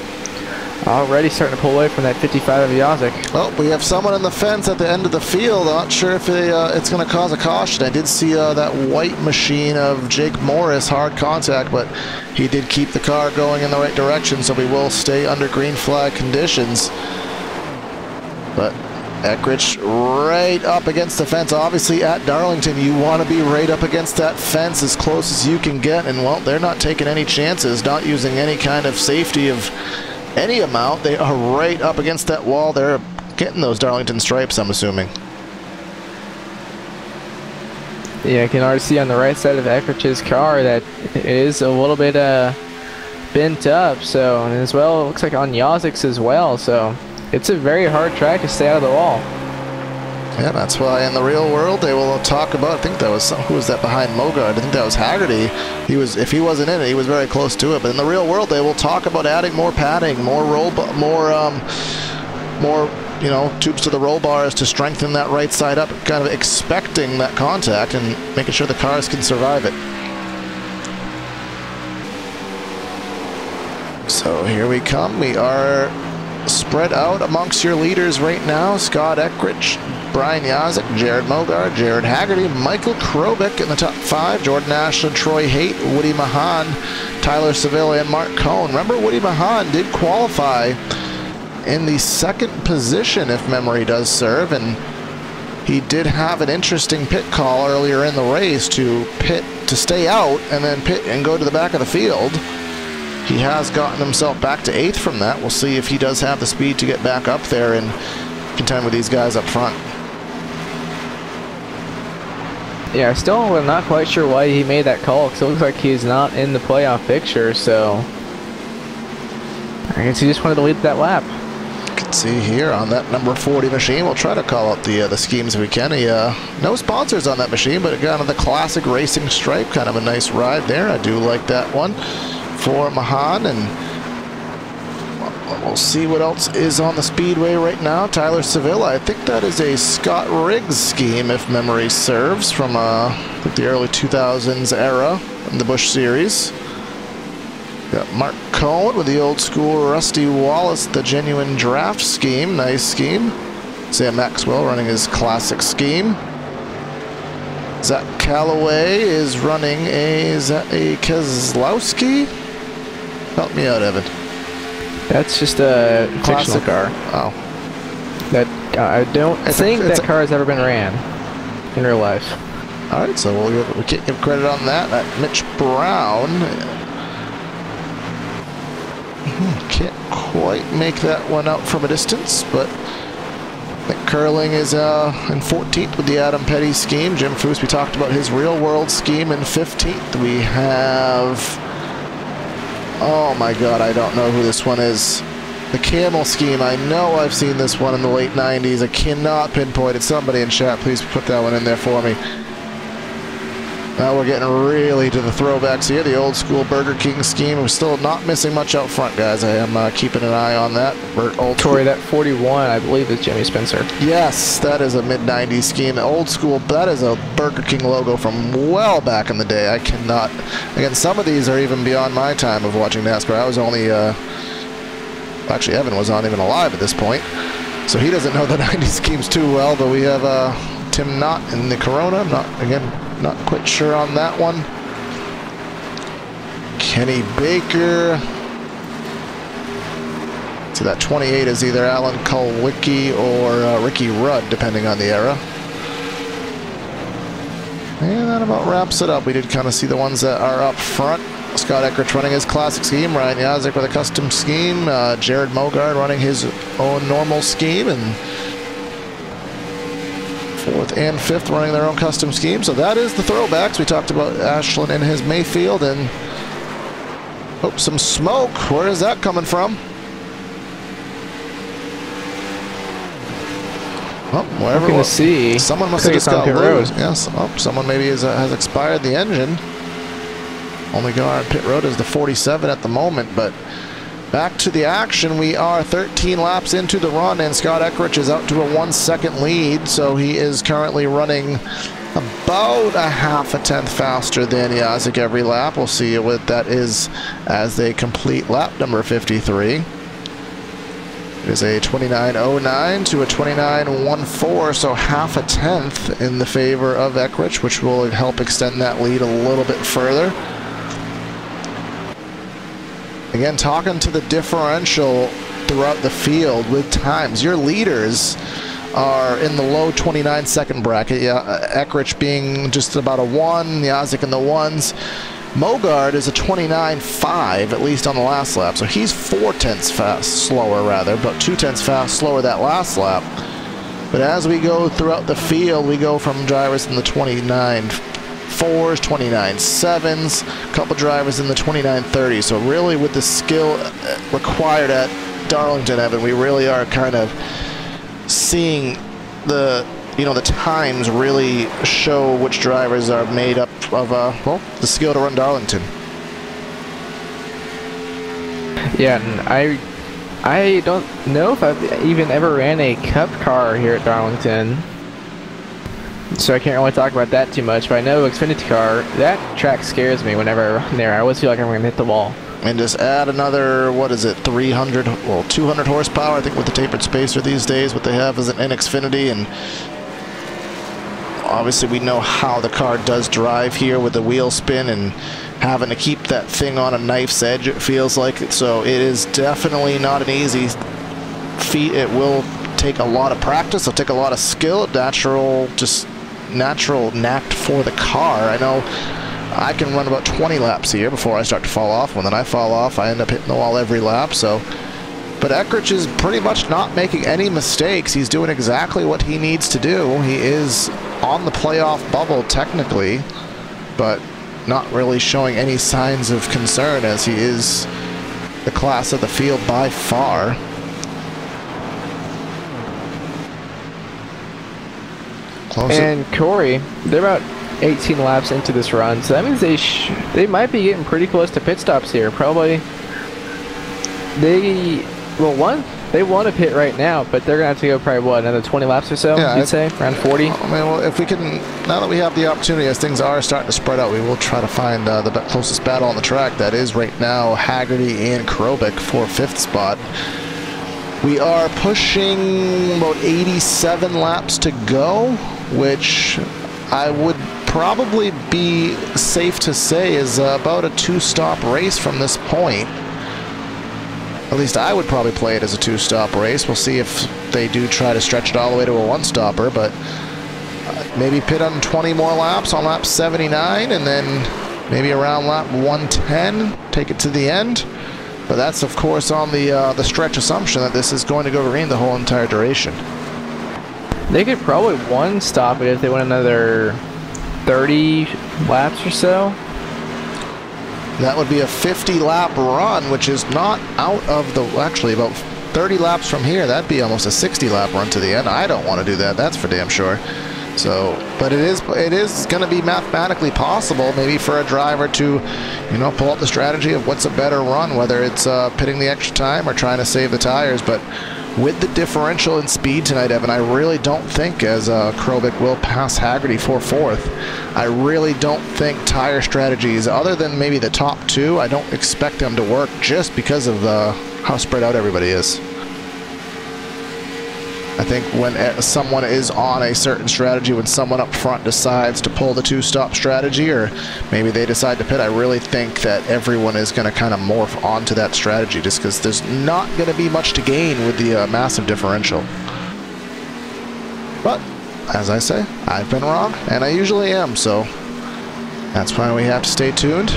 already starting to pull away from that 55 of Yazek. Well, we have someone on the fence at the end of the field. I'm not sure if it's going to cause a caution. I did see that white machine of Jake Morris, hard contact, but he did keep the car going in the right direction, so we will stay under green flag conditions. But Eckrich right up against the fence. Obviously at Darlington, you want to be right up against that fence as close as you can get, and well, they're not taking any chances, not using any kind of safety of any amount. They are right up against that wall. They're getting those Darlington stripes, I'm assuming. Yeah, you can already see on the right side of Eckrich's car that it is a little bit bent up, so, and as well it looks like on Yazek's as well, so it's a very hard track to stay out of the wall. Yeah, that's why in the real world they will talk about, I think that was, who was that behind Mogard? I think that was Haggerty. He was, if he wasn't in it, he was very close to it. But in the real world, they will talk about adding more padding, more roll, more you know, tubes to the roll bars to strengthen that right side up, kind of expecting that contact and making sure the cars can survive it. So here we come. We are spread out amongst your leaders right now. Scott Eckrich, Brian Yazek, Jared Mogard, Jared Haggerty, Michael Krobik in the top 5, Jordan Ashland, Troy Haight, Woody Mahan, Tyler Seville, and Mark Cohn. Remember, Woody Mahan did qualify in the 2nd position, if memory does serve, and he did have an interesting pit call earlier in the race to pit, to stay out, and then pit and go to the back of the field. He has gotten himself back to 8th from that. We'll see if he does have the speed to get back up there and contend with these guys up front. Yeah, still I'm not quite sure why he made that call, because it looks like he's not in the playoff picture, so I guess he just wanted to lead that lap. You can see here on that number 40 machine, we'll try to call out the schemes if we can. No sponsors on that machine, but kind of the classic racing stripe, kind of a nice ride there. I do like that one for Mahan, and we'll see what else is on the speedway right now. Tyler Seville, I think that is a Scott Riggs scheme, if memory serves, from I think the early 2000s era in the Busch Series. Got Mark Cohn with the old school Rusty Wallace, the genuine draft scheme, nice scheme. Sam Maxwell running his classic scheme. Zach Calloway is running is that a Keselowski? Help me out, Evan. That's just a fictional car. Oh. That I don't think that car has ever been ran in real life. All right, so we can't give credit on that. Mitch Brown can't quite make that one out from a distance, but Nick Curling is in 14th with the Adam Petty scheme. Jim Foose, we talked about his real world scheme in 15th. We have, oh my God, I don't know who this one is. The Camel scheme, I know I've seen this one in the late 90s. I cannot pinpoint it. Somebody in chat, please put that one in there for me. Now we're getting really to the throwbacks here. The old school Burger King scheme. We're still not missing much out front, guys. I am keeping an eye on that. Corey, that 41, I believe, is Jimmy Spencer. Yes, that is a mid-90s scheme. Old school, that is a Burger King logo from well back in the day. I cannot, again, some of these are even beyond my time of watching NASCAR. I was only, actually Evan was not even alive at this point, so he doesn't know the 90s schemes too well, but we have Tim Knott in the Corona. Not quite sure on that one. Kenny Baker. So that 28 is either Alan Kulwicki or Ricky Rudd, depending on the era. And that about wraps it up. We did kind of see the ones that are up front. Scott Eckrich running his classic scheme. Ryan Yazek with a custom scheme. Jared Mogard running his own normal scheme. And 4th and 5th running their own custom scheme. So that is the throwbacks. We talked about Ashland and his Mayfield, and some smoke. Where is that coming from? Oh, wherever Looking to see. Someone must have just got loose. Yes. Oh, someone maybe has expired the engine. Only car on pit road is the 47 at the moment, but back to the action. We are 13 laps into the run, and Scott Eckrich is out to a 1 second lead, so he is currently running about a half a tenth faster than Yazik every lap. We'll see what that is as they complete lap number 53. It is a 29.09 to a 29.14, so half a tenth in the favor of Eckrich, which will help extend that lead a little bit further. Again, talking to the differential throughout the field with times, your leaders are in the low 29-second bracket. Yeah, Eckrich being just about a 1, Yazik in the 1s. Mogard is a 29.5, at least on the last lap, so he's 4 tenths slower, but 2 tenths slower that last lap. But as we go throughout the field, we go from drivers in the 29.4s, 29.7s, a couple drivers in the 29.30s. So really, with the skill required at Darlington, Evan, we really are kind of seeing the times really show which drivers are made up of well, the skill to run Darlington. Yeah, and I don't know if I've even ever ran a Cup car here at Darlington, so I can't really talk about that too much. But I know Xfinity car, that track scares me whenever I run there. I always feel like I'm going to hit the wall. And just add another, what is it, 200 horsepower, I think, with the tapered spacer these days. What they have is an Xfinity, and obviously we know how the car does drive here with the wheel spin and having to keep that thing on a knife's edge, it feels like. So it is definitely not an easy feat. It will take a lot of practice. It'll take a lot of skill, natural knack for the car. I know I can run about 20 laps here before I start to fall off. When then I fall off, I end up hitting the wall every lap. So, but Eckrich is pretty much not making any mistakes. He's doing exactly what he needs to do. He is on the playoff bubble technically, but not really showing any signs of concern, as he is the class of the field by far. And Corey, they're about 18 laps into this run, so that means they might be getting pretty close to pit stops here. Probably they want to pit right now, but they're gonna have to go probably what, another 20 laps or so. Yeah, you'd say around 40. I mean, well, if we can, now that we have the opportunity, as things are starting to spread out, we will try to find the closest battle on the track. That is right now Haggerty and Krobik for 5th spot. We are pushing about 87 laps to go, which I would probably be safe to say is about a 2-stop race from this point. At least I would probably play it as a 2-stop race. We'll see if they do try to stretch it all the way to a 1-stopper, but maybe pit on 20 more laps on lap 79, and then maybe around lap 110, take it to the end. But that's, of course, on the stretch assumption that this is going to go green the whole entire duration. They could probably 1-stop it if they went another 30 laps or so. That would be a 50-lap run, which is not out of the, actually about 30 laps from here. That'd be almost a 60-lap run to the end. I don't want to do that, that's for damn sure. So, but it is going to be mathematically possible, maybe for a driver to, pull up the strategy of what's a better run, whether it's pitting the extra time or trying to save the tires. But with the differential in speed tonight, Evan, I really don't think, as Krobik will pass Haggerty for 4th, I really don't think tire strategies, other than maybe the top 2, I don't expect them to work just because of how spread out everybody is. I think when someone is on a certain strategy, when someone up front decides to pull the 2-stop strategy, or maybe they decide to pit, I really think that everyone is going to kind of morph onto that strategy, just because there's not going to be much to gain with the massive differential. But, as I say, I've been wrong, and I usually am, so that's why we have to stay tuned.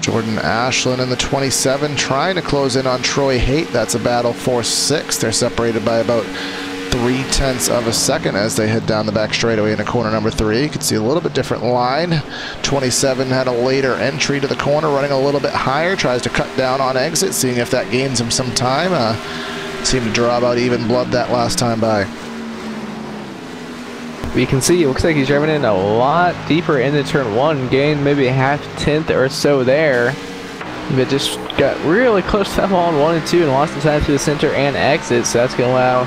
Jordan Ashland in the 27, trying to close in on Troy Haight. That's a battle for 6th. They're separated by about 0.3 of a second as they head down the back straightaway into corner number 3. You can see a little bit different line. 27 had a later entry to the corner, running a little bit higher, tries to cut down on exit, seeing if that gains him some time. seemed to draw about even blood that last time by. We can see it looks like he's driving in a lot deeper into turn 1, gained maybe a half tenth or so there, but just got really close to that wall on 1 and 2 and lost the time through the center and exit, so that's going to allow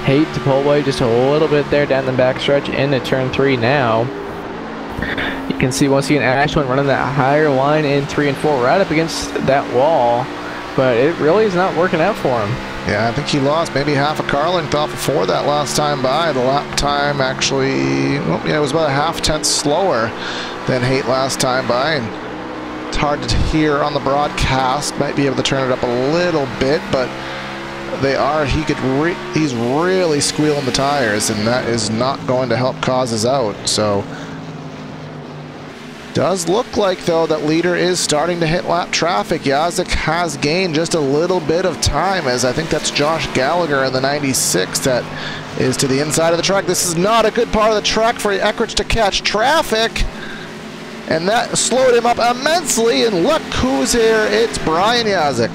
Hate to pull away just a little bit there down the backstretch into turn 3 now. You can see once again Ashwin running that higher line in 3 and 4 right up against that wall, but it really is not working out for him. Yeah, I think he lost maybe half a car length off of 4 that last time by. The lap time actually, well, yeah, it was about a half tenth slower than Hate last time by. And it's hard to hear on the broadcast. Might be able to turn it up a little bit, but they are. He's really squealing the tires, and that is not going to help causes out. So. Does look like, though, that leader is starting to hit lap traffic. Yazik has gained just a little bit of time, as I think that's Josh Gallagher in the 96 that is to the inside of the track. This is not a good part of the track for Eckrich to catch traffic, and that slowed him up immensely, and look who's here. It's Brian Yazik.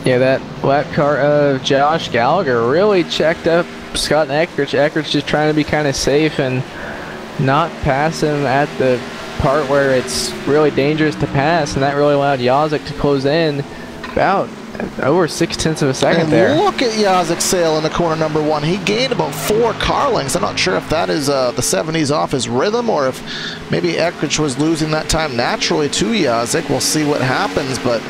Yeah, that lap car of Josh Gallagher really checked up Scott and Eckrich. Eckrich just trying to be kind of safe and not pass him at the part where it's really dangerous to pass, and that really allowed Yazik to close in about over 6/10 of a second and there. Look at Yazik's sail in the corner number 1. He gained about 4 car lengths. I'm not sure if that is the 70s off his rhythm, or if maybe Eckrich was losing that time naturally to Yazik. We'll see what happens, but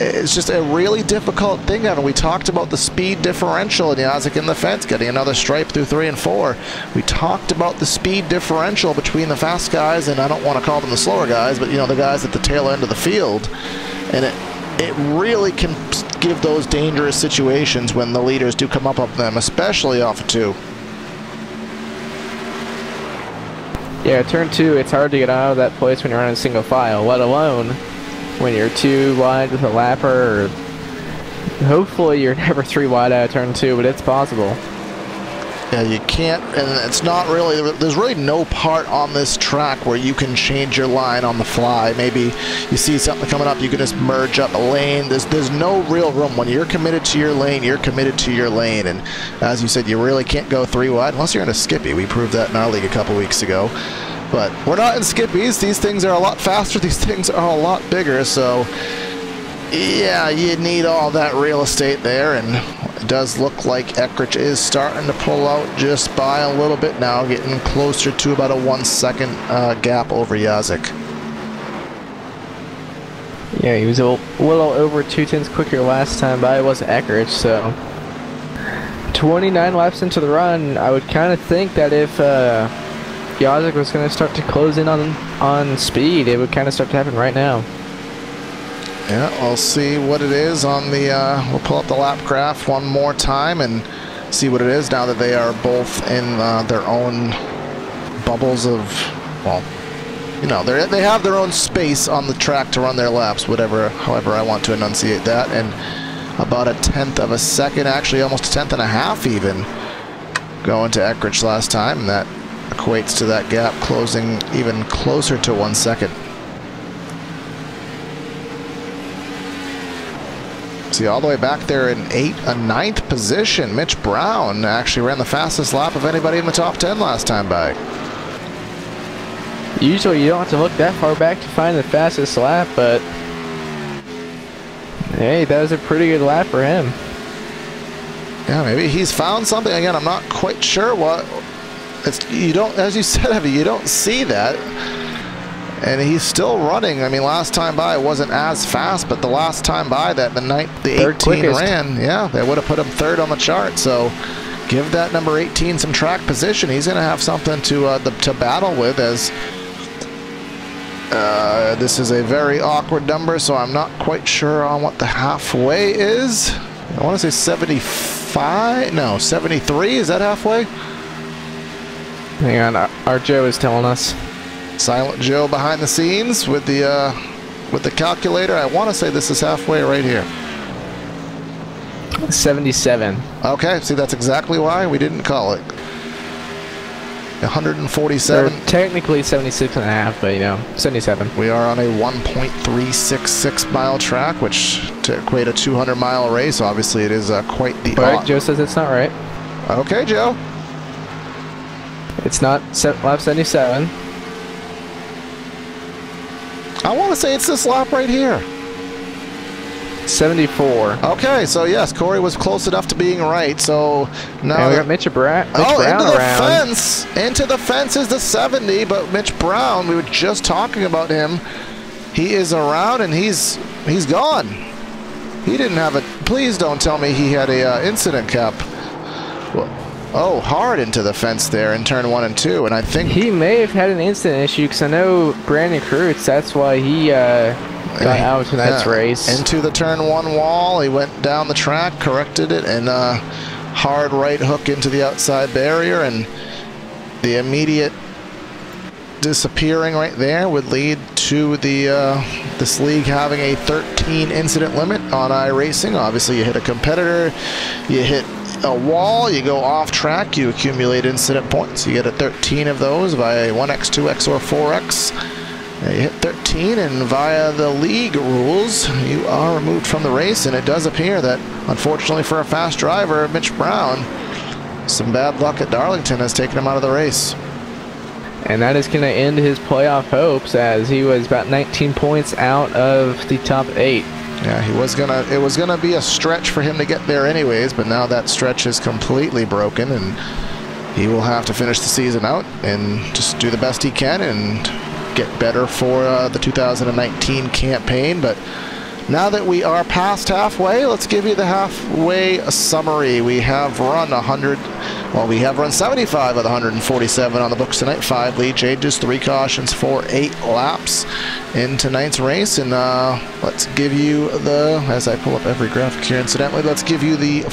it's just a really difficult thing. And we talked about the speed differential and Yazik in the fence getting another stripe through 3 and 4. We talked about the speed differential between the fast guys, and I don't want to call them the slower guys, but you know, the guys at the tail end of the field, and it really can give those dangerous situations when the leaders do come up them, especially off of 2. Yeah, turn 2, it's hard to get out of that place when you're running single file, let alone when you're 2 wide with a lapper, or hopefully you're never 3 wide out of turn 2, but it's possible. Yeah, you can't, and it's not really, there's really no part on this track where you can change your line on the fly. Maybe you see something coming up, you can just merge up a lane. There's no real room. When you're committed to your lane, you're committed to your lane, and as you said, you really can't go 3 wide unless you're in a Skippy. We proved that in our league a couple weeks ago. But we're not in Skippies. These things are a lot faster. These things are a lot bigger. So, yeah, you need all that real estate there. And it does look like Eckrich is starting to pull out just by a little bit now, getting closer to about a 1 second gap over Yazik. Yeah, he was a little over 2/10 quicker last time by. It was Eckrich, so 29 laps into the run, I would kind of think that if Yazik was going to start to close in on speed, it would kind of start to happen right now. Yeah, we'll see what it is on the, we'll pull up the lap graph one more time and see what it is now that they are both in their own bubbles of, well, you know, they have their own space on the track to run their laps, however I want to enunciate that, and about a 1/10 of a second, actually almost a 1/10 and a half even, going to Eckrich last time, and that equates to that gap closing even closer to 1 second. See, all the way back there in 9th position, Mitch Brown actually ran the fastest lap of anybody in the top 10 last time by. Usually you don't have to look that far back to find the fastest lap, but hey, that was a pretty good lap for him. Yeah, maybe he's found something. Again, I'm not quite sure what. You don't, as you said, Evie, you don't see that. And he's still running. I mean, last time by it wasn't as fast, but the last time by that the 18 ran, yeah, they would have put him 3rd on the chart. So give that number 18 some track position. He's going to have something to battle with, as this is a very awkward number, so I'm not quite sure on what the halfway is. I want to say 75, no, 73, is that halfway? Hang on, our Joe is telling us. Silent Joe behind the scenes with the calculator. I want to say this is halfway right here. 77. Okay, see, that's exactly why we didn't call it. 147. They're technically 76 and a half, but you know, 77. We are on a 1.366 mile track, which to equate a 200-mile race, obviously it is quite the But Joe says it's not right. Okay, Joe. It's not lap 77. I want to say it's this lap right here. 74. Okay, so yes, Corey was close enough to being right. So now and we got Mitch Brown into the around. fence. Into the fence is the 70, but Mitch Brown, we were just talking about him. He is around and he's gone. He didn't have a. Please don't tell me he had a incident cap. Well, oh, hard into the fence there in turn 1 and 2, and I think he may have had an incident issue because I know Brandon Kreutz. That's why he got out of tonight's race. Into the turn 1 wall, he went down the track, corrected it, and hard right hook into the outside barrier, and the immediate disappearing right there would lead to the this league having a 13 incident limit on iRacing. Obviously, you hit a competitor, you hit a wall, you go off track, you accumulate incident points. You get a 13 of those via 1x, 2x, or 4x. You hit 13, and via the league rules, you are removed from the race, and it does appear that, unfortunately for a fast driver, Mitch Brown, some bad luck at Darlington has taken him out of the race. And that is going to end his playoff hopes, as he was about 19 points out of the top 8. Yeah, it was gonna be a stretch for him to get there anyways, but now that stretch is completely broken, and he will have to finish the season out and just do the best he can and get better for the 2019 campaign. But now that we are past halfway, let's give you the halfway summary. We have run 75 of the 147 on the books tonight. 5 lead changes, 3 cautions for 8 laps in tonight's race. And let's give you the, as I pull up every graphic here incidentally, let's give you the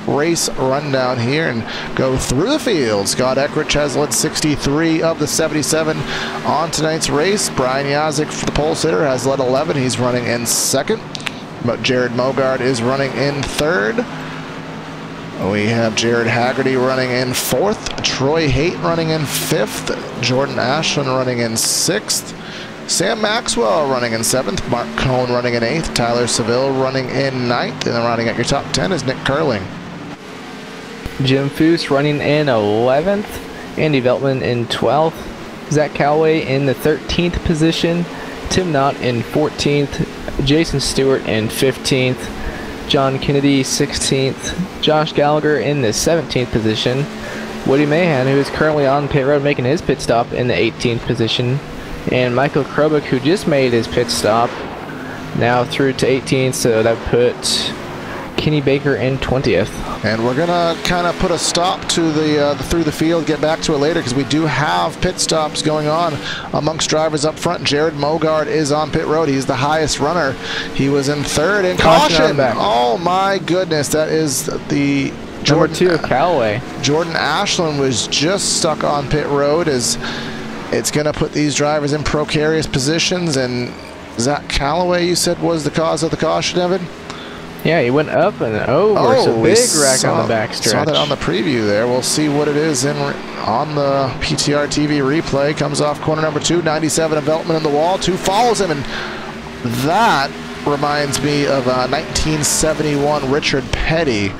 race rundown here and go through the field. Scott Eckrich has led 63 of the 77 on tonight's race. Brian Yazik for the pole sitter has led 11. He's running in 2nd. But Jared Mogard is running in 3rd. We have Jared Haggerty running in 4th. Troy Haight running in 5th. Jordan Ashland running in 6th. Sam Maxwell running in 7th. Mark Cohn running in 8th. Tyler Seville running in 9th. And then rounding out your top 10 is Nick Curling. Jim Foose running in 11th. Andy Veltman in 12th. Zach Calloway in the 13th position. Tim Knott in 14th. Jason Stewart in 15th. John Kennedy 16th. Josh Gallagher in the 17th position. Woody Mahan, who is currently on pit road making his pit stop, in the 18th position. And Michael Krobik, who just made his pit stop, now through to 18th, so that put Kenny Baker in 20th. And we're gonna kind of put a stop to the through the field, get back to it later, because we do have pit stops going on amongst drivers up front. Jared Mogard is on pit road. He's the highest runner. He was in 3rd in caution. Oh my goodness, that is the Number 2, Callaway. Jordan Ashland was just stuck on pit road, as it's gonna put these drivers in precarious positions. And Zach Callaway, you said, was the cause of the caution, Evan? Yeah, he went up and over, so big wreck on the backstretch. Saw that on the preview there. We'll see what it is on the PTR TV replay. Comes off corner number 2, 97 of Veltman in the wall. 2 follows him, and that reminds me of 1971 Richard Petty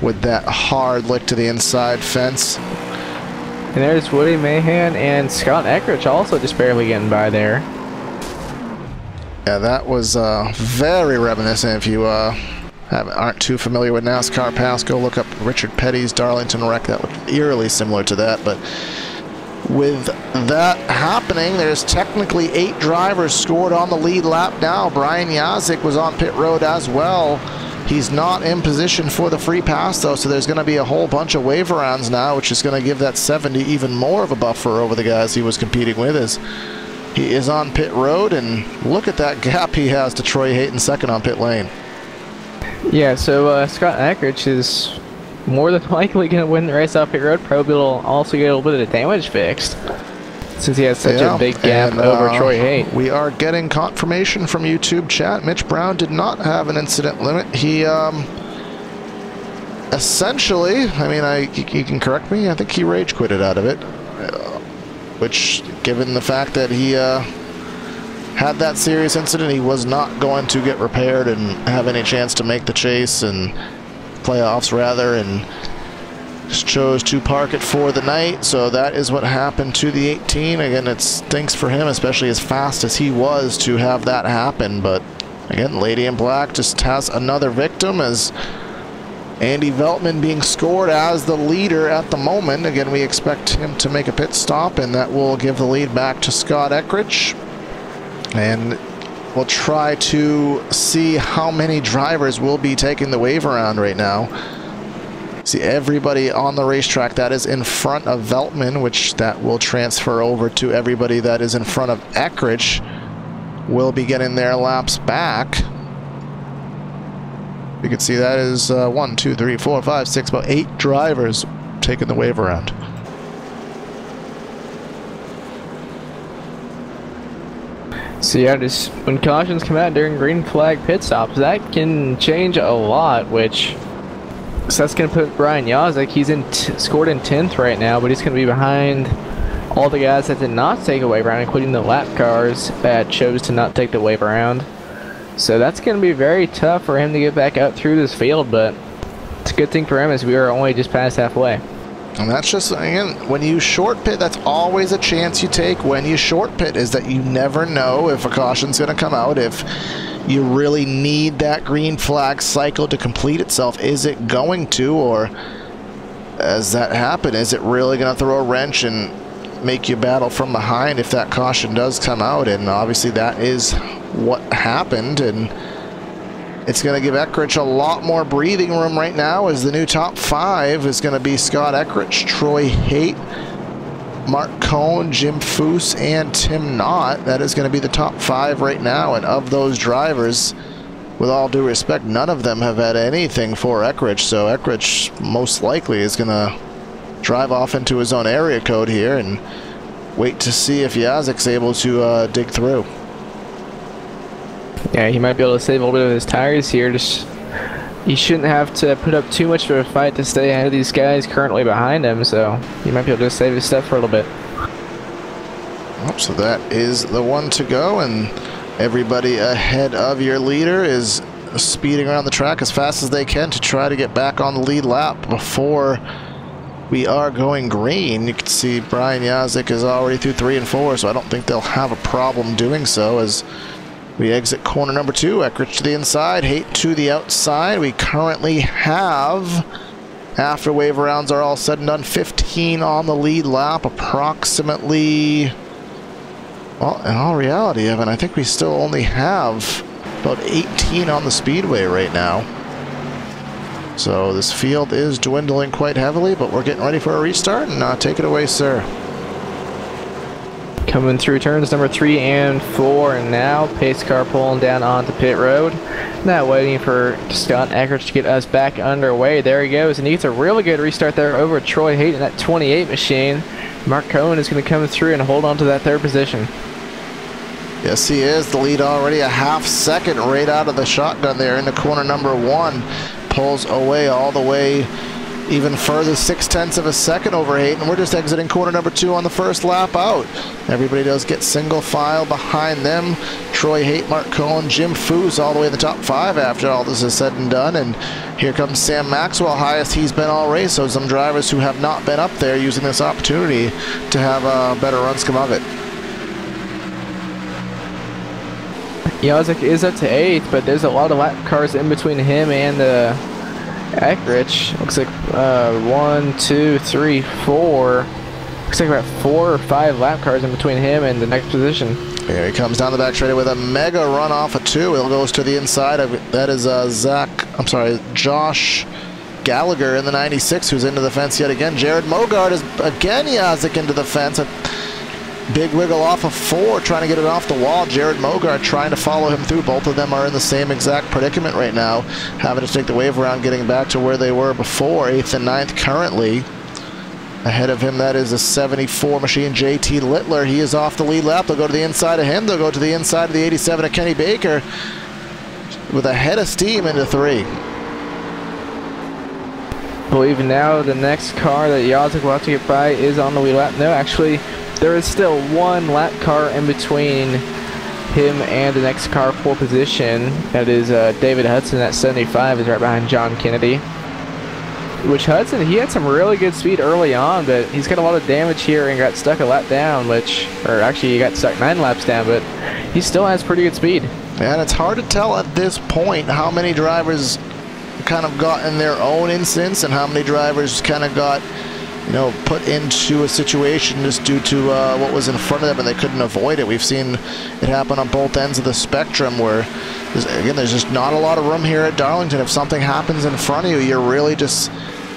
with that hard lick to the inside fence. And there's Woody Mahan and Scott Eckrich also just barely getting by there. Yeah, that was very reminiscent. If you aren't too familiar with NASCAR past, go look up Richard Petty's Darlington wreck. That looked eerily similar to that. But with that happening, there's technically 8 drivers scored on the lead lap now. Brian Yazik was on pit road as well. He's not in position for the free pass, though, so there's going to be a whole bunch of wave rounds now, which is going to give that 70 even more of a buffer over the guys he was competing with, as he is on pit road. And look at that gap he has to Troy Haight in 2nd on pit lane. Yeah, so Scott Eckrich is more than likely going to win the race off pit road. Probably will also get a little bit of the damage fixed, since he has such a big gap over Troy Haight. We are getting confirmation from YouTube chat. Mitch Brown did not have an incident limit. He essentially, I mean, you can correct me, I think he rage quitted out of it. which, given the fact that he had that serious incident, he was not going to get repaired and have any chance to make the chase and playoffs rather, and just chose to park it for the night. So that is what happened to the 18. Again, it stinks for him, especially as fast as he was, to have that happen. But again, Lady in Black just has another victim, as Andy Veltman being scored as the leader at the moment. Again, we expect him to make a pit stop, and that will give the lead back to Scott Eckridge. And we'll try to see how many drivers will be taking the wave around right now. See everybody on the racetrack that is in front of Veltman, which that will transfer over to everybody that is in front of Eckridge, will be getting their laps back. You can see that is 1, 2, 3, 4, 5, 6, about 8 drivers taking the wave around. So yeah, just when cautions come out during green flag pit stops, that can change a lot, which, so that's going to put Brian Yazek, he's scored in 10th right now, but he's going to be behind all the guys that did not take a wave around, including the lap cars that chose to not take the wave around. So that's going to be very tough for him to get back out through this field, but it's a good thing for him as we are only just past halfway. And that's just, again, when you short pit, that's always a chance you take when you short pit, is that you never know if a caution's going to come out, if you really need that green flag cycle to complete itself. Is it going to, or as that happen, is it really going to throw a wrench and make you battle from behind if that caution does come out? And obviously that is what happened, and it's going to give Eckridge a lot more breathing room right now, as the new top 5 is going to be Scott Eckridge, Troy Haight, Mark Cohn, Jim Foose, and Tim Knott. That is going to be the top 5 right now, and of those drivers, with all due respect, none of them have had anything for Eckridge, so Eckridge most likely is going to drive off into his own area code here and wait to see if Yazek's able to dig through. Yeah, he might be able to save a little bit of his tires here. Just, he shouldn't have to put up too much of a fight to stay ahead of these guys currently behind him, so he might be able to save his stuff for a little bit. So that is the one to go, and everybody ahead of your leader is speeding around the track as fast as they can to try to get back on the lead lap before we are going green. You can see Brian Yazek is already through 3 and 4, so I don't think they'll have a problem doing so as we exit corner number 2. Eckridge to the inside, Haight to the outside. We currently have, after wave rounds are all said and done, 15 on the lead lap, approximately. Well, in all reality, Evan, I think we still only have about 18 on the speedway right now. So this field is dwindling quite heavily, but we're getting ready for a restart, and take it away, sir. Coming through turns number 3 and 4, and now pace car pulling down onto pit road. Now waiting for Scott Eckridge to get us back underway. There he goes, and he gets a really good restart there over Troy Haight in that 28 machine. Mark Cohen is going to come through and hold on to that 3rd position. Yes, he is. The lead already a half second right out of the shotgun there into corner number 1. Pulls away all the way even further, 0.6 of a second over Haight, and we're just exiting corner number 2 on the first lap out. Everybody does get single file behind them. Troy Haight, Mark Cohen, Jim Foose all the way in the top 5 after all this is said and done. And here comes Sam Maxwell, highest he's been all race. So some drivers who have not been up there using this opportunity to have better runs come of it. Yazek is up to 8th, but there's a lot of lap cars in between him and Eckridge. Looks like 1, 2, 3, 4. Looks like about 4 or 5 lap cars in between him and the next position. Here he comes down the back straight with a mega run off of 2. It goes to the inside of it. That is Josh Gallagher in the 96 who's into the fence yet again. Jared Mogard is again Yazek into the fence. A big wiggle off of 4, trying to get it off the wall. Jared Mogard trying to follow him through. Both of them are in the same exact predicament right now, having to take the wave around, getting back to where they were before. 8th and 9th currently. Ahead of him, that is a 74 machine, JT Littler. He is off the lead lap. They'll go to the inside of him. They'll go to the inside of the 87 of Kenny Baker with a head of steam into 3. I believe now the next car that Yazek will have to get by is on the lead lap. No, actually, there is still one lap car in between him and the next car pole position. That is David Hudson at 75 is right behind John Kennedy. Which Hudson, he had some really good speed early on, but he's got a lot of damage here and got stuck a lap down, or actually he got stuck 9 laps down, but he still has pretty good speed. And it's hard to tell at this point how many drivers kind of got in their own instance and how many drivers kind of got, you know, put into a situation just due to what was in front of them and they couldn't avoid it. We've seen it happen on both ends of the spectrum where, there's just not a lot of room here at Darlington. If something happens in front of you, you're really just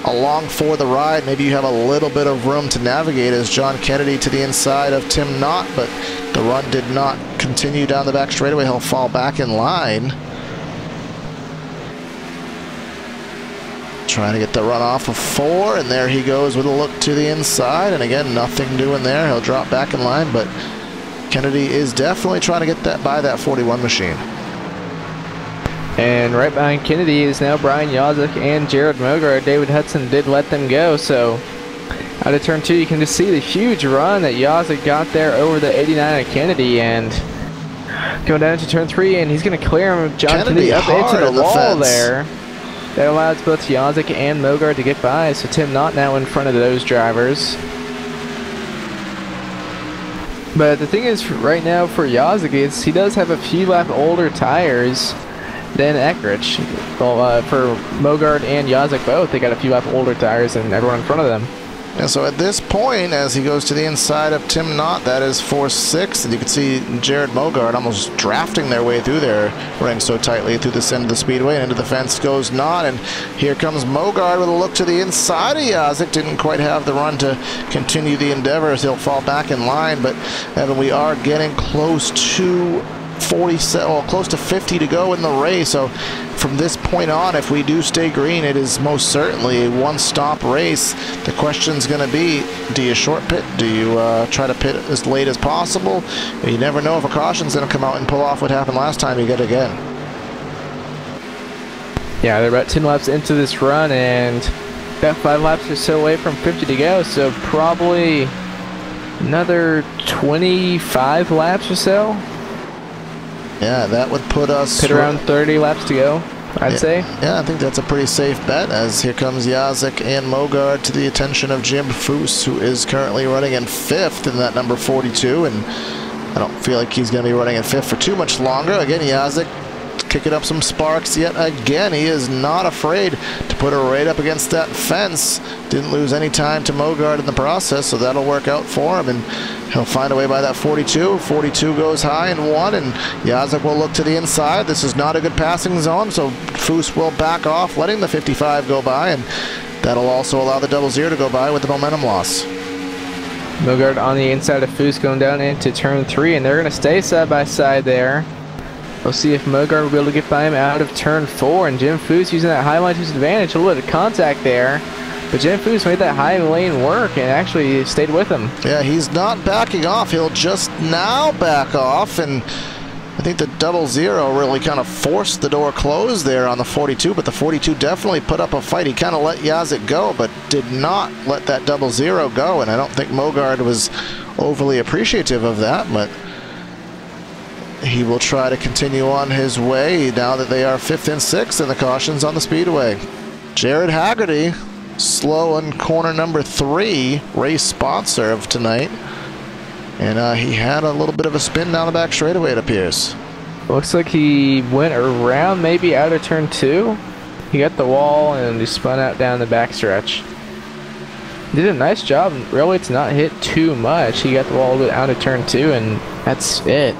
along for the ride. Maybe you have a little bit of room to navigate as John Kennedy to the inside of Tim Knott, but the run did not continue down the back straightaway. He'll fall back in line. Trying to get the run off of 4, and there he goes with a look to the inside, and again, nothing doing there. He'll drop back in line, but Kennedy is definitely trying to get that by that 41 machine. And right behind Kennedy is now Brian Yazek and Jared Mogard. David Hudson did let them go, so out of turn 2 you can just see the huge run that Yazek got there over the 89 of Kennedy, and going down into turn 3, and he's going to clear him. John Kennedy up into the wall there. That allows both Yazek and Mogard to get by, so Tim Knott now in front of those drivers. But the thing is, right now for Yazek is he does have a few lap older tires than Eckrich. Well, for Mogard and Yazek both, they got a few lap older tires than everyone in front of them. And so at this point, as he goes to the inside of Tim Knott, that is 4-6, and you can see Jared Mogard almost drafting their way through there, running so tightly through this end of the speedway, and into the fence goes Knott, and here comes Mogard with a look to the inside of Yazek. Didn't quite have the run to continue the endeavor as he'll fall back in line, but Evan, we are getting close to 47, well, close to 50 to go in the race. So from this point on, if we do stay green, it is most certainly a one-stop race. The question's going to be, do you short pit? Do you try to pit as late as possible? You never know if a caution's going to come out and pull off what happened last time you get again. Yeah, they're about 10 laps into this run and about 5 laps or so away from 50 to go, so probably another 25 laps or so. Yeah, that would put us pit around 30 laps to go, I'd say. Yeah, I think that's a pretty safe bet, as here comes Yazek and Mogard to the attention of Jim Foose, who is currently running in 5th in that number 42, and I don't feel like he's going to be running in 5th for too much longer. Again, Yazek kicking up some sparks yet again. He is not afraid to put her right up against that fence. Didn't lose any time to Mogard in the process, so that'll work out for him, and he'll find a way by that 42. 42 goes high in 1, and Yazek will look to the inside. This is not a good passing zone, so Foose will back off, letting the 55 go by, and that'll also allow the 00 to go by with the momentum loss. Mogard on the inside of Foose going down into turn 3, and they're going to stay side by side there. We'll see if Mogard will be able to get by him out of turn 4, and Jim Foose using that high line to his advantage. A little bit of contact there, but Jim Foose made that high lane work and actually stayed with him. Yeah, he's not backing off. He'll just now back off, and I think the 00 really kind of forced the door closed there on the 42, but the 42 definitely put up a fight. He kind of let Yazek go, but did not let that 00 go, and I don't think Mogard was overly appreciative of that, but he will try to continue on his way now that they are 5th and 6th in the cautions on the speedway. Jared Haggerty, slow on corner number 3, race sponsor of tonight. And he had a little bit of a spin down the back straightaway, it appears. Looks like he went around maybe out of turn 2. He got the wall and he spun out down the back stretch. Did a nice job, really, to not hit too much. He got the wall out of turn 2, and that's it.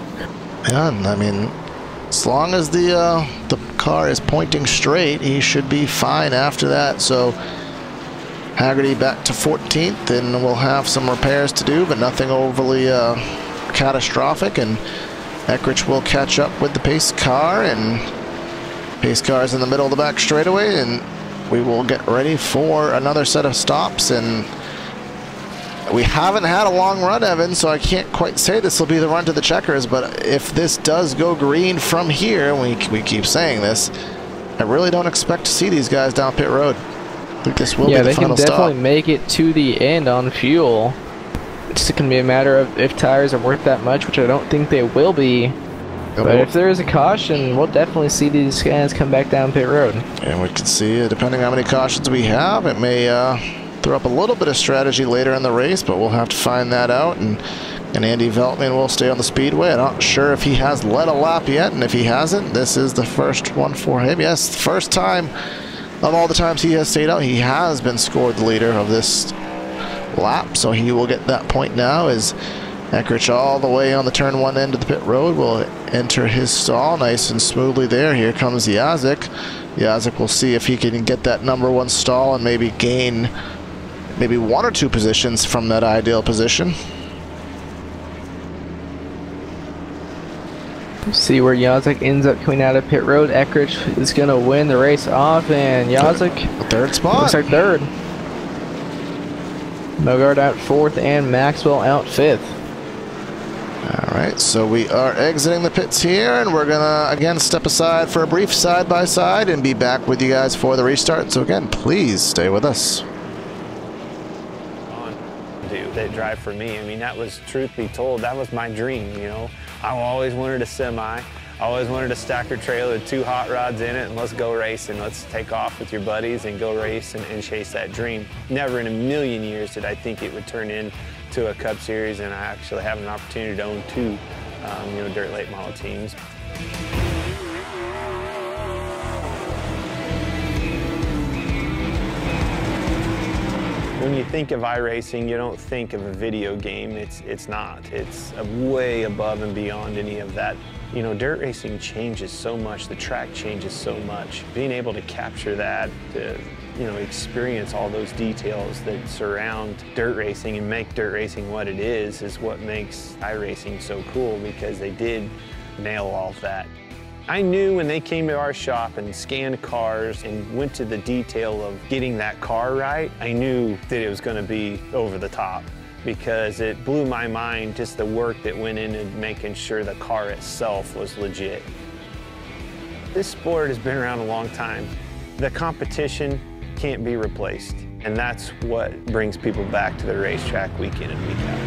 Yeah, I mean, as long as the car is pointing straight, he should be fine after that. So Haggerty back to 14th, and we'll have some repairs to do, but nothing overly catastrophic. And Eckrich will catch up with the pace car, and pace car is in the middle of the back straightaway, and we will get ready for another set of stops. And we haven't had a long run, Evan, so I can't quite say this will be the run to the checkers, but if this does go green from here, and we keep saying this, I really don't expect to see these guys down pit road. I think this will be the final stop. Yeah, they can definitely make it to the end on fuel. It's going to be a matter of if tires are worth that much, which I don't think they will be. But if there is a caution, we'll definitely see these guys come back down pit road. And we can see, depending on how many cautions we have, it may throw up a little bit of strategy later in the race, but we'll have to find that out. And Andy Veltman will stay on the speedway. I'm not sure if he has led a lap yet, and if he hasn't, this is the first one for him. Yes, the first time of all the times he has stayed out, he has been scored the leader of this lap, so he will get that point now as Eckrich all the way on the turn 1 end of the pit road will enter his stall nice and smoothly there. Here comes Yazik. Yazik will see if he can get that #1 stall and maybe gain maybe 1 or 2 positions from that ideal position. See where Yazik ends up coming out of pit road. Eckrich is going to win the race off, and Yazik third spot. Looks like third. Mogard out 4th, and Maxwell out 5th. Alright, so we are exiting the pits here, and we're gonna again step aside for a brief side-by-side and be back with you guys for the restart. So again, please stay with us. That drive for me, I mean, that was, truth be told, that was my dream, you know. I always wanted a semi. I always wanted a stacker trailer with 2 hot rods in it, and let's go racing. Let's take off with your buddies and go race and chase that dream. Never in a million years did I think it would turn into a Cup Series, and I actually have an opportunity to own 2, you know, dirt late model teams. When you think of iRacing, you don't think of a video game. It's not. It's way above and beyond any of that. You know, dirt racing changes so much. The track changes so much. Being able to capture that, to, you know, experience all those details that surround dirt racing and make dirt racing what it is what makes iRacing so cool, because they did nail all of that. I knew when they came to our shop and scanned cars and went to the detail of getting that car right, I knew that it was going to be over the top, because it blew my mind just the work that went into making sure the car itself was legit. This sport has been around a long time. The competition can't be replaced, and that's what brings people back to the racetrack week in and week out.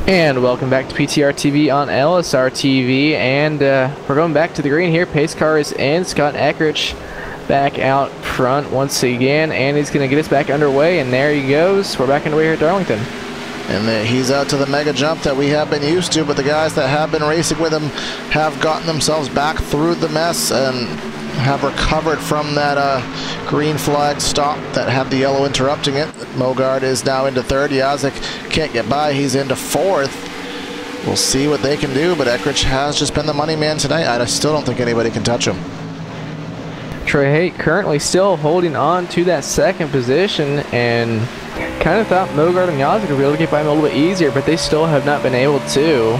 And welcome back to PTR TV on LSRTV, and we're going back to the green here. Pace car is in. Scott Eckrich back out front once again, and he's going to get us back underway, and there he goes. We're back underway here at Darlington. And he's out to the mega jump that we have been used to, but the guys that have been racing with him have gotten themselves back through the mess and have recovered from that green flag stop that had the yellow interrupting it. Mogard is now into third. Yazik can't get by. He's into fourth. We'll see what they can do, but Eckrich has just been the money man tonight. I still don't think anybody can touch him. Troy Haight currently still holding on to that second position, and kind of thought Mogard and Yazik would be able to get by him a little bit easier, but they still have not been able to.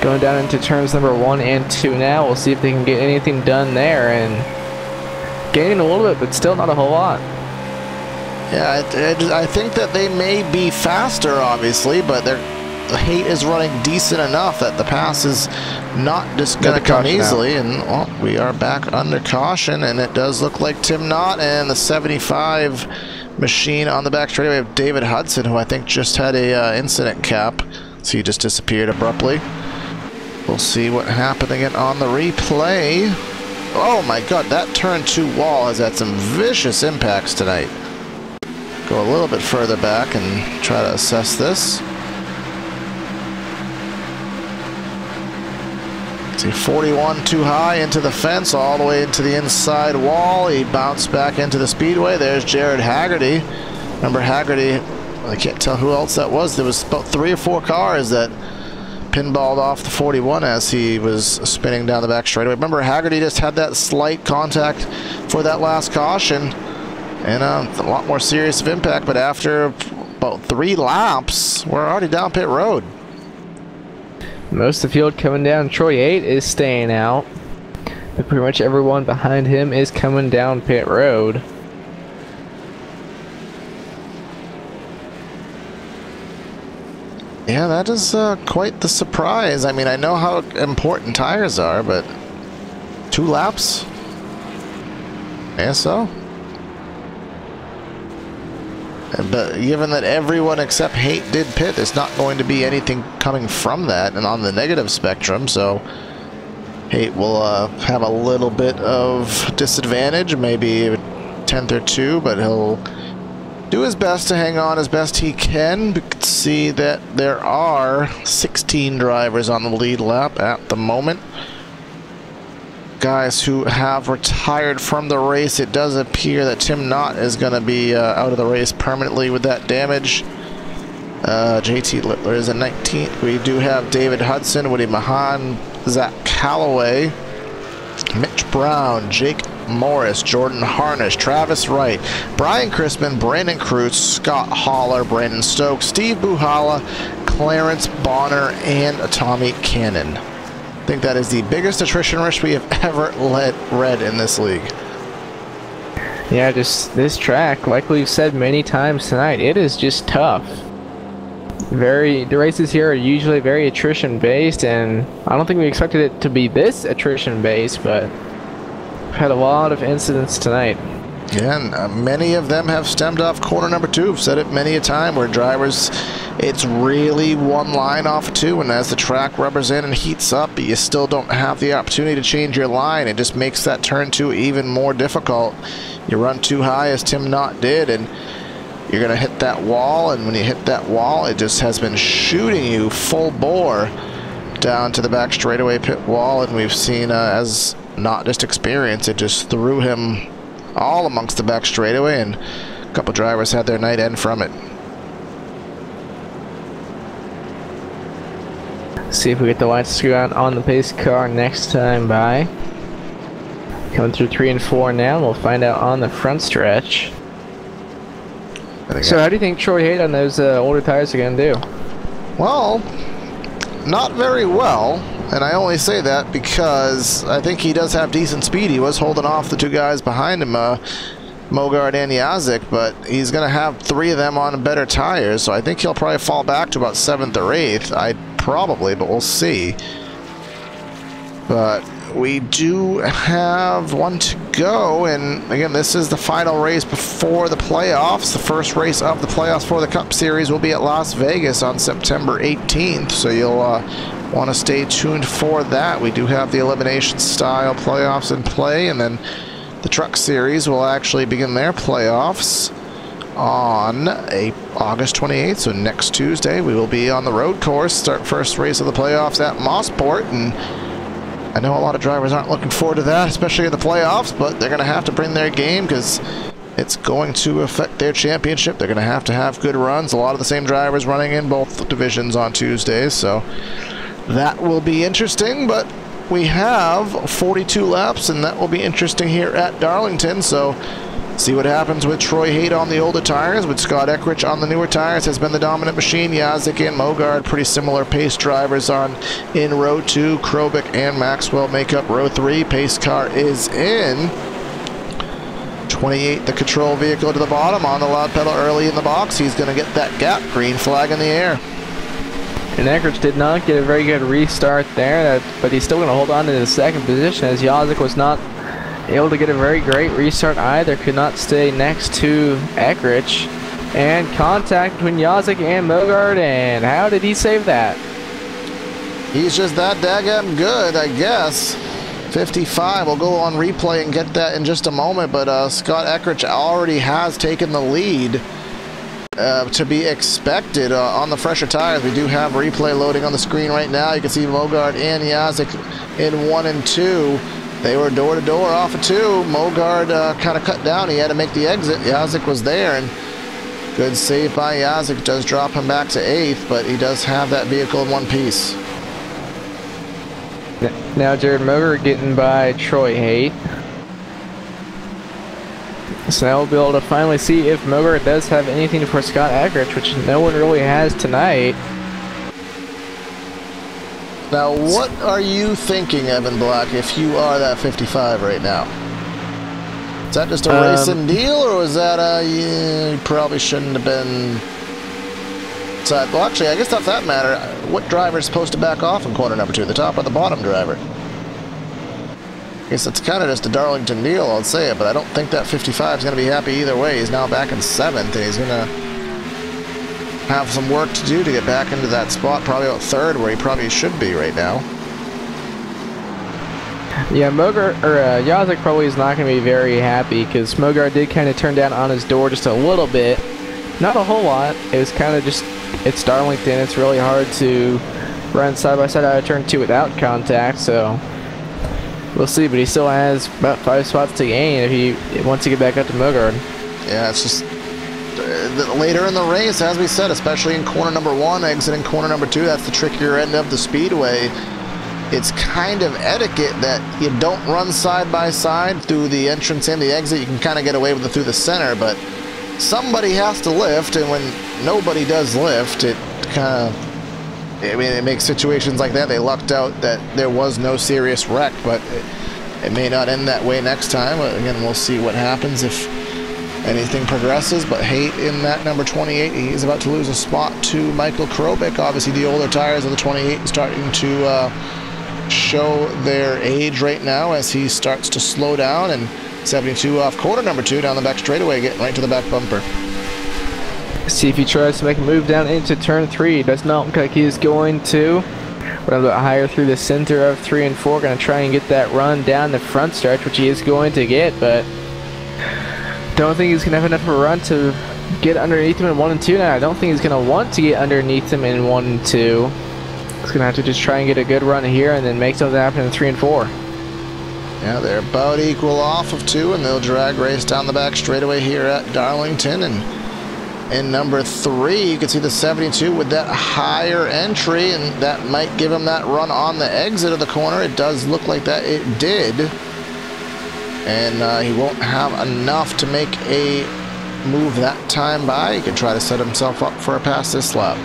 Going down into turns number 1 and 2 now. We'll see if they can get anything done there, and gaining a little bit, but still not a whole lot. Yeah, I think that they may be faster, obviously, but they're Hate is running decent enough that the pass is not just going to come easily. And well, we are back under caution, and it does look like Tim Knott and the 75 machine on the back straightaway of David Hudson, who I think just had a incident cap, so he just disappeared abruptly. We'll see what happened again on the replay. Oh my god, that turn 2 wall has had some vicious impacts tonight. Go a little bit further back and try to assess this. See, 41 too high into the fence, all the way into the inside wall. He bounced back into the speedway. There's Jared Haggerty. Remember Haggerty, I can't tell who else that was. There was about 3 or 4 cars that pinballed off the 41 as he was spinning down the back straightaway. Remember, Haggerty just had that slight contact for that last caution, and a lot more serious of impact, but after about 3 laps, we're already down pit road. Most of the field coming down. Troy 8 is staying out, but pretty much everyone behind him is coming down pit road. Yeah, that is quite the surprise. I mean, I know how important tires are, but 2 laps? Yeah, so. But given that everyone except Hate did pit, there's not going to be anything coming from that, and on the negative spectrum, so Hate will have a little bit of disadvantage, maybe a 10th or 2, but he'll do his best to hang on as best he can. We can see that there are 16 drivers on the lead lap at the moment. Guys who have retired from the race. It does appear that Tim Knott is going to be out of the race permanently with that damage. JT Littler is in 19th. We do have David Hudson, Woody Mahan, Zach Calloway, Mitch Brown, Jake Morris, Jordan Harnish, Travis Wright, Brian Crispin, Brandon Cruz, Scott Haller, Brandon Stokes, Steve Buhala, Clarence Bonner, and Tommy Cannon. I think that is the biggest attrition risk we have ever read in this league. Yeah, just this track, like we've said many times tonight, it is just tough. The races here are usually very attrition based, and I don't think we expected it to be this attrition based, but we've had a lot of incidents tonight. Yeah, and many of them have stemmed off corner number 2. I've said it many a time where drivers, it's really one line off 2, and as the track rubbers in and heats up, you still don't have the opportunity to change your line. It just makes that turn 2 even more difficult. You run too high, as Tim Knott did, and you're going to hit that wall, and when you hit that wall, it just has been shooting you full bore down to the back straightaway pit wall, and we've seen, as not just experience, it just threw him all amongst the back straightaway, and a couple drivers had their night end from it. See if we get the white screw on the pace car next time by. Coming through 3 and 4 now, we'll find out on the front stretch. So how do you think Troy Haight on those older tires are going to do? Well, not very well, and I only say that because I think he does have decent speed. He was holding off the 2 guys behind him, Mogard and Yazik, but he's going to have 3 of them on better tires, so I think he'll probably fall back to about 7th or 8th. But we'll see. But we do have 1 to go, and again, this is the final race before the playoffs. The first race of the playoffs for the Cup Series will be at Las Vegas on September 18th, so you'll want to stay tuned for that. We do have the elimination style playoffs in play, and then the Truck Series will actually begin their playoffs on August 28th, so next Tuesday we will be on the road course, start first race of the playoffs at Mosport, and I know a lot of drivers aren't looking forward to that, especially in the playoffs, but they're going to have to bring their game because it's going to affect their championship. They're going to have good runs. A lot of the same drivers running in both divisions on Tuesdays, so that will be interesting, but we have 42 laps, and that will be interesting here at Darlington, so see what happens with Troy Haight on the older tires, with Scott Eckrich on the newer tires. Has been the dominant machine. Yazik and Mogard, pretty similar pace drivers in row 2. Krobik and Maxwell make up row 3. Pace car is in. 28, the control vehicle to the bottom, on the loud pedal early in the box. He's going to get that gap. Green flag in the air. And Eckridge did not get a very good restart there, but he's still going to hold on to the second position, as Yazik was not able to get a very great restart either. Could not stay next to Eckridge. And contact between Yazik and Mogard, and how did he save that? He's just that daggum good, I guess. 55. We'll go on replay and get that in just a moment, but Scott Eckridge already has taken the lead. To be expected on the fresher tires. We do have replay loading on the screen right now. You can see Mogard and Yazik in 1 and 2. They were door to door off of 2. Mogard kind of cut down. He had to make the exit. Yazik was there, and good save by Yazik. Does drop him back to 8th, but he does have that vehicle in one piece. Now Jared Mogard getting by Troy Haight. So now we'll be able to finally see if Mogard does have anything for Scott Eckridge, which no one really has tonight. Now, what are you thinking, Evan Black, if you are that 55 right now? Is that just a racing deal, or was that you probably shouldn't have been... Well, actually, I guess that's that matter. What driver is supposed to back off in corner number 2, the top or the bottom driver? I guess it's kind of just a Darlington deal, I'll say it, but I don't think that 55 is going to be happy either way. He's now back in 7th, and he's going to have some work to do to get back into that spot, probably about 3rd, where he probably should be right now. Yeah, Yazik probably is not going to be very happy, because Mogard did kind of turn down on his door just a little bit. Not a whole lot. It was kind of just, it's Darlington. It's really hard to run side by side out of turn 2 without contact, so... We'll see, but he still has about 5 spots to gain if he wants to get back up to Mogard. Yeah, it's just later in the race, as we said, especially in corner number 1, exiting corner number 2, that's the trickier end of the speedway. It's kind of etiquette that you don't run side by side through the entrance and the exit. You can kind of get away with it through the center, but somebody has to lift, and when nobody does lift, it kind of... I mean, it makes situations like that. They lucked out that there was no serious wreck, but it may not end that way next time. Again, we'll see what happens if anything progresses. But Haight in that number 28, he's about to lose a spot to Michael Krobik. Obviously, the older tires of the 28 starting to show their age right now as he starts to slow down. And 72 off corner number 2 down the back straightaway, getting right to the back bumper. See if he tries to make a move down into turn 3. Does not look like he is going to. But a little bit higher through the center of 3 and 4. Going to try and get that run down the front stretch, which he is going to get, but don't think he's going to have enough of a run to get underneath him in 1 and 2 now. I don't think he's going to want to get underneath him in 1 and 2. He's going to have to just try and get a good run here and then make something happen in 3 and 4. Yeah, they're about equal off of 2, and they'll drag race down the back straightaway here at Darlington. And in number 3, you can see the 72 with that higher entry, and that might give him that run on the exit of the corner. It does look like that it did. And he won't have enough to make a move that time by. He can try to set himself up for a pass this lap.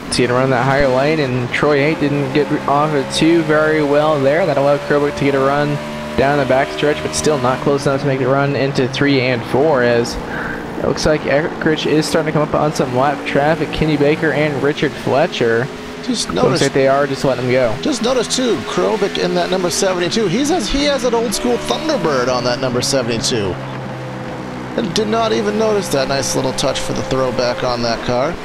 He's going to run that higher lane, and Troy Haight didn't get off of 2 very well there. That allowed Krobik to get a run down the back stretch, but still not close enough to make the run into 3 and 4, as it looks like Eckridge is starting to come up on some lap traffic. Kenny Baker and Richard Fletcher. Just notice, looks like they are just letting him go. Just notice too, Krobik in that number 72. He has an old school Thunderbird on that number 72. And did not even notice that nice little touch for the throwback on that car.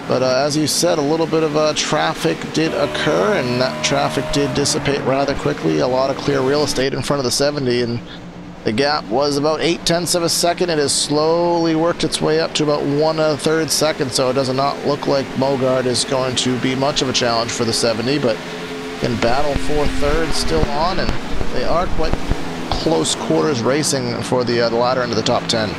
But as you said, a little bit of traffic did occur, and that traffic did dissipate rather quickly. A lot of clear real estate in front of the 70, and the gap was about 0.8 of a second. It has slowly worked its way up to about 1/3 second, so it does not look like Mogard is going to be much of a challenge for the 70, but in battle for 3rd still on, and they are quite close quarters racing for the latter end of the top 10.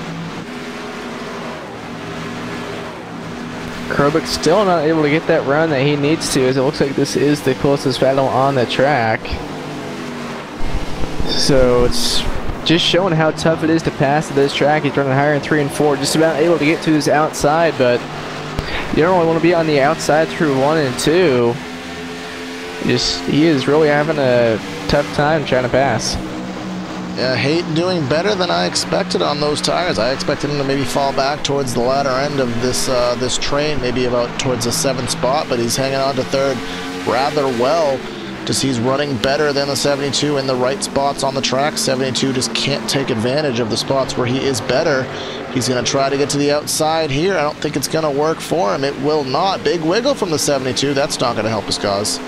Krobik still not able to get that run that he needs to, as it looks like this is the closest battle on the track. So it's just showing how tough it is to pass at this track. He's running higher in 3 and 4, just about able to get to his outside, but you don't really want to be on the outside through 1 and 2. He is really having a tough time trying to pass. Hayden doing better than I expected on those tires. I expected him to maybe fall back towards the latter end of this train, maybe about towards the 7th spot, but he's hanging on to 3rd rather well. Just he's running better than the 72 in the right spots on the track. 72 just can't take advantage of the spots where he is better. He's going to try to get to the outside here. I don't think it's going to work for him. It will not. Big wiggle from the 72. That's not going to help his cause.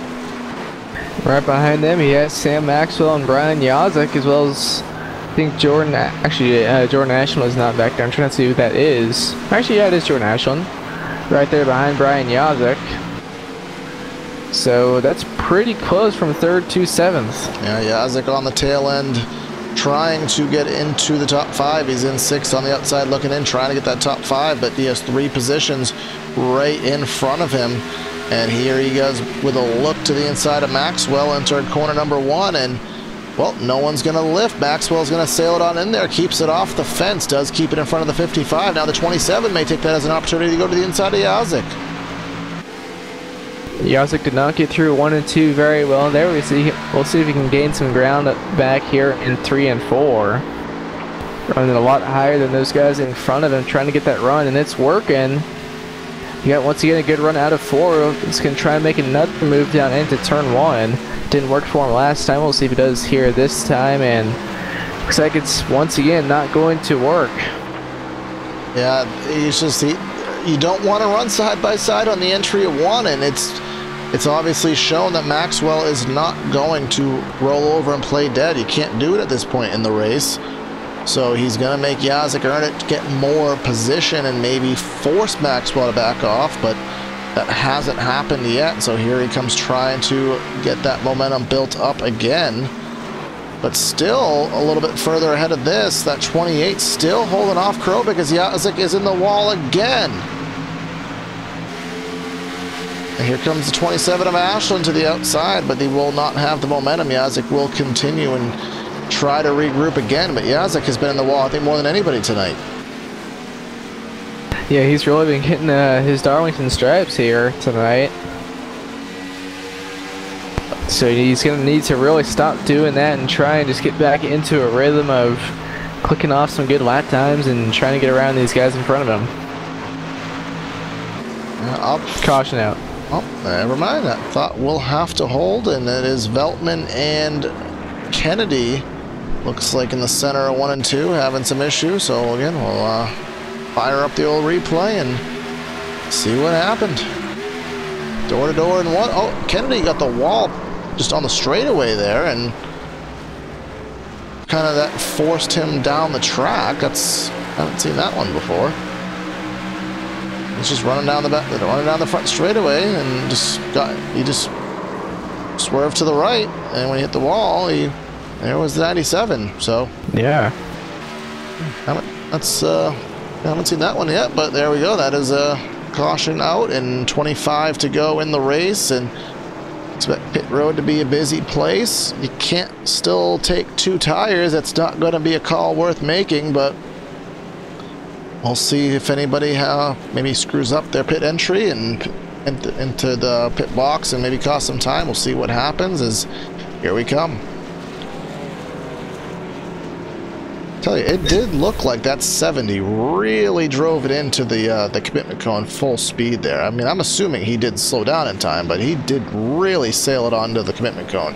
Right behind them, he has Sam Maxwell and Brian Yazek, as well as I think Jordan. Actually, Jordan Ashland is not back there. I'm trying to see who that is. Actually, yeah, it is Jordan Ashland. Right there behind Brian Yazek. So that's pretty close from 3rd to 7th. Yeah, Yazek on the tail end, trying to get into the top 5. He's in 6th on the outside looking in, trying to get that top 5, but he has 3 positions right in front of him. And here he goes with a look to the inside of Maxwell, entered corner number 1, and well, no one's going to lift. Maxwell's going to sail it on in there, keeps it off the fence, does keep it in front of the 55. Now the 27 may take that as an opportunity to go to the inside of Yazek. Yazek did not get through 1 and 2 very well. There we see. We'll see if he can gain some ground back here in 3 and 4. Running a lot higher than those guys in front of him, trying to get that run, and it's working. He got once again a good run out of 4. He's going to try and make another move down into turn 1. Didn't work for him last time. We'll see if he does here this time, and looks like it's once again not going to work. Yeah, he's just you don't want to run side by side on the entry of 1, and it's obviously shown that Maxwell is not going to roll over and play dead. You can't do it at this point in the race. So he's going to make Yazek earn it to get more position and maybe force Maxwell to back off, but that hasn't happened yet. So here he comes trying to get that momentum built up again. But still a little bit further ahead of this, that 28 still holding off Krobik as Yazek is in the wall again. And here comes the 27 of Ashland to the outside, but he will not have the momentum. Yazek will continue and try to regroup again, but Yazek has been in the wall, I think, more than anybody tonight. Yeah, he's really been getting his Darlington stripes here tonight. So he's going to need to really stop doing that and try and just get back into a rhythm of clicking off some good lap times and trying to get around these guys in front of him. Caution out. Oh, never mind. That thought will have to hold, and it is Veltman and Kennedy. Looks like in the center of 1 and 2 having some issues. So again, we'll fire up the old replay and see what happened. Door to door in 1. Oh, Kennedy got the wall just on the straightaway there, and kind of that forced him down the track. I haven't seen that one before. He's just running down the front straightaway, and he just swerved to the right, and when he hit the wall, there was the 97. So yeah, haven't seen that one yet, but there we go. That is a caution out, and 25 to go in the race, and expect pit road to be a busy place. You can't still take 2 tires. That's not going to be a call worth making, but we'll see if anybody maybe screws up their pit entry and into the pit box and maybe cost some time. We'll see what happens. As here we come. Tell you, it did look like that 70 really drove it into the commitment cone full speed there. I mean, I'm assuming he did slow down in time, but he did really sail it onto the commitment cone.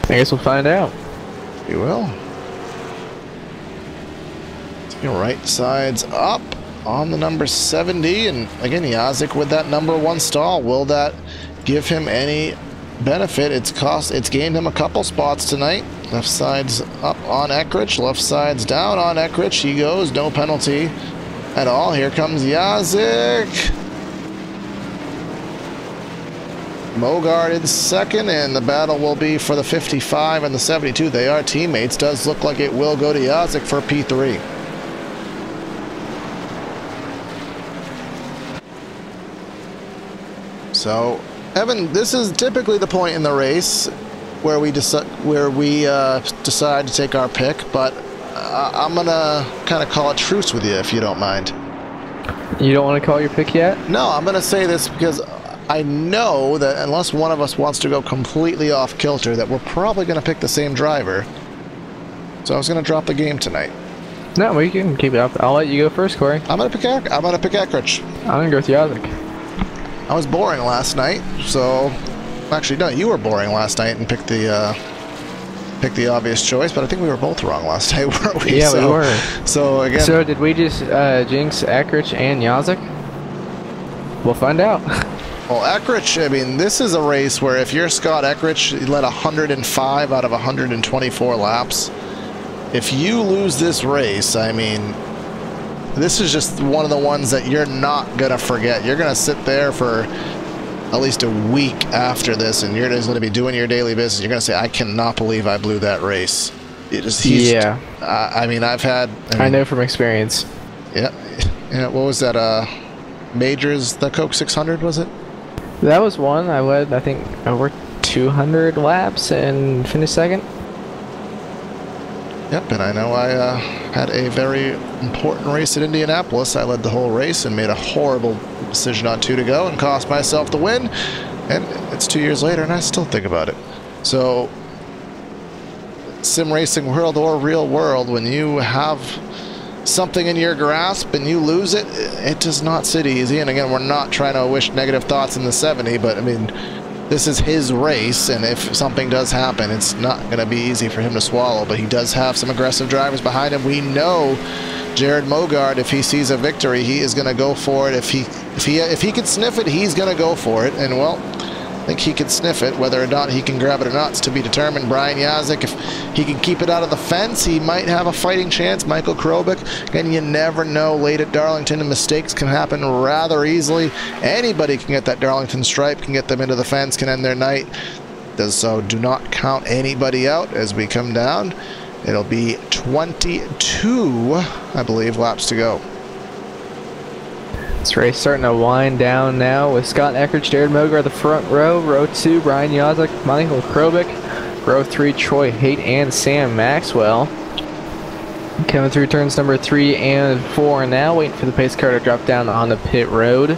I guess we'll find out. We will. Right side's up on the number 70, and again, Yazek with that number 1 stall. Will that give him any benefit? It's gained him a couple spots tonight. Left side's up on Eckrich, left side's down on Eckrich. He goes, no penalty at all. Here comes Yazek. Mogard in second, and the battle will be for the 55 and the 72. They are teammates. Does look like it will go to Yazek for P3. So, Evan, this is typically the point in the race where we decide to take our pick, but I'm gonna kind of call a truce with you if you don't mind. You don't want to call your pick yet? No, I'm gonna say this because I know that unless one of us wants to go completely off kilter, that we're probably gonna pick the same driver. So I was going to drop the game tonight. No, we can keep it up. I'll let you go first, Corey. I'm going to pick Haggerty. I'm going to go with Yazik. I was boring last night, so... Actually, no, you were boring last night and picked the obvious choice, but I think we were both wrong last night, weren't we? Yeah, we were. So, again... So, did we just jinx Haggerty and Yazik? We'll find out. Well, Haggerty, I mean, this is a race where if you're Scott Haggerty, you led 105 out of 124 laps. If you lose this race, I mean, this is just one of the ones that you're not going to forget. You're going to sit there for at least a week after this, and you're just going to be doing your daily business. You're going to say, I cannot believe I blew that race. Yeah. I mean, I know from experience. Yeah. What was that? Majors, the Coke 600, was it? That was one. I led, I think, over 200 laps and finished second. Yep, and I know I had a very important race at Indianapolis. I led the whole race and made a horrible decision on 2 to go and cost myself the win. And it's 2 years later and I still think about it. So, sim racing world or real world, when you have something in your grasp and you lose it, it does not sit easy. And again, we're not trying to wish negative thoughts in the 70, but I mean, this is his race, and if something does happen, it's not going to be easy for him to swallow. But he does have some aggressive drivers behind him. We know Jared Mogard, if he sees a victory, he is going to go for it. If he can sniff it, he's going to go for it. And well, I think he can sniff it. Whether or not he can grab it or not is to be determined. Brian Yazik, if he can keep it out of the fence, he might have a fighting chance. Michael Krobik, again, you never know. Late at Darlington, and mistakes can happen rather easily. Anybody can get that Darlington stripe, can get them into the fence, can end their night. So do not count anybody out as we come down. It'll be 22, I believe, laps to go. This race starting to wind down now with Scott Haggerty, Jared Mogard the front row. Row 2, Brian Yazik, Michael Krobik. Row 3, Troy Haight and Sam Maxwell. Coming through turns number 3 and 4 now, waiting for the pace car to drop down on the pit road.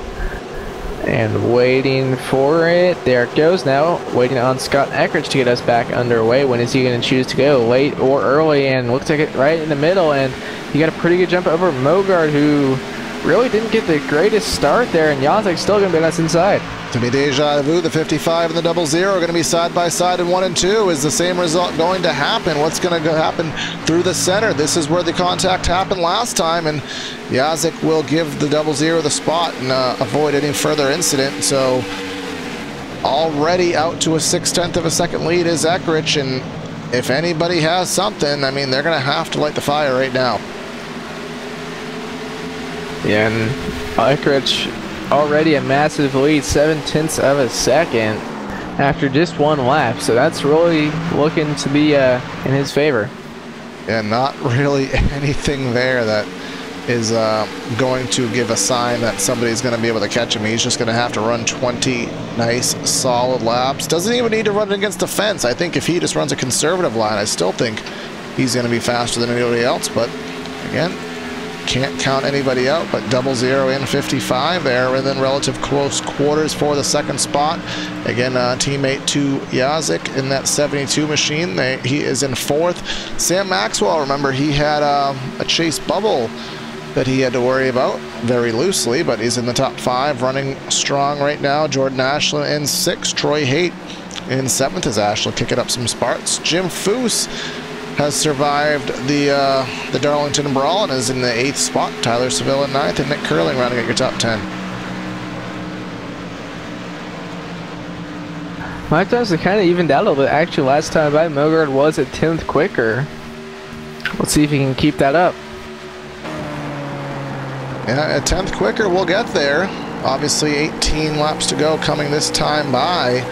And waiting for it. There it goes now. Waiting on Scott Haggerty to get us back underway. When is he going to choose to go? Late or early? And looks like it right in the middle. And he got a pretty good jump over Mogard, who really didn't get the greatest start there, and Yazik's still going to be on us inside. To be deja vu, the 55 and the 00 are going to be side by sside in 1 and 2. Is the same result going to happen? What's going to happen through the center? This is where the contact happened last time, and Yazik will give the 00 the spot and avoid any further incident. So already out to a 6/10 of a second lead is Haggerty, and if anybody has something, I mean, they're going to have to light the fire right now. Yeah, and Haggerty already a massive lead, 0.7 of a second after just 1 lap. So that's really looking to be in his favor. Yeah, not really anything there that is going to give a sign that somebody's going to be able to catch him. He's just going to have to run 20 nice, solid laps. Doesn't even need to run against the fence. I think if he just runs a conservative line, I still think he's going to be faster than anybody else. But again, can't count anybody out, but 00 and 55 there within relative close quarters for the second spot. Again, teammate to Yazik in that 72 machine. He is in 4th. Sam Maxwell, remember, he had a chase bubble that he had to worry about very loosely, but he's in the top 5, running strong right now. Jordan Ashland in 6th. Troy Haight in 7th as Ashland kicking up some sparks. Jim Foose has survived the Darlington Brawl and is in the 8th spot. Tyler Seville in 9th, and Nick Curling rounding at your top 10. My times are kind of evened out a little bit. Actually, last time by, Mogard was a 10th quicker. Let's see if he can keep that up. Yeah, a 10th quicker, we'll get there. Obviously, 18 laps to go coming this time by.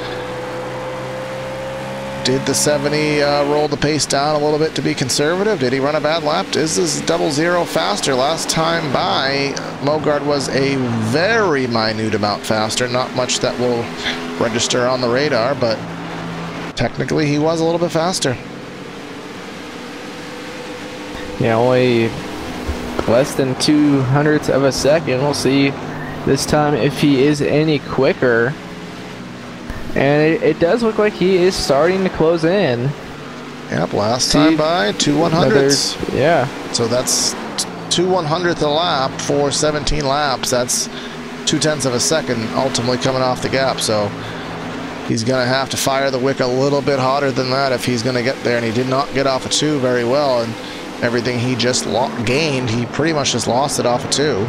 Did the 70 roll the pace down a little bit to be conservative? Did he run a bad lap? Is this 00 faster? Last time by, Mogard was a very minute amount faster. Not much that will register on the radar, but technically he was a little bit faster. Yeah, only less than 0.02 of a second. We'll see this time if he is any quicker. And it does look like he is starting to close in. Yep, last time by 2 100ths. Yeah. So that's 2 100th a lap for 17 laps. That's 0.2 of a second ultimately coming off the gap. So he's going to have to fire the wick a little bit hotter than that if he's going to get there. And he did not get off a 2 very well. And everything he just gained, he pretty much just lost it off a 2.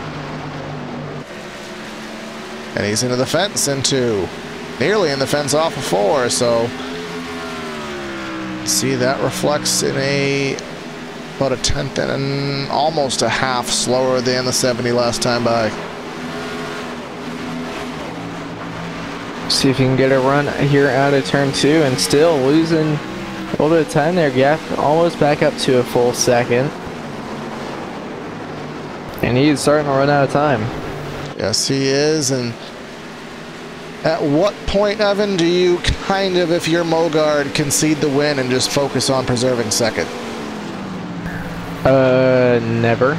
And he's into the fence in 2. Nearly in the fence off a 4. So see, that reflects in about a 1/10 and almost a half slower than the 70 last time by. See if you can get a run here out of turn 2 and still losing a little bit of time there. Gap almost back up to a full second. And he's starting to run out of time. Yes, he is. And at what point, Evan, do you kind of, if you're Mogard, concede the win and just focus on preserving second? Never.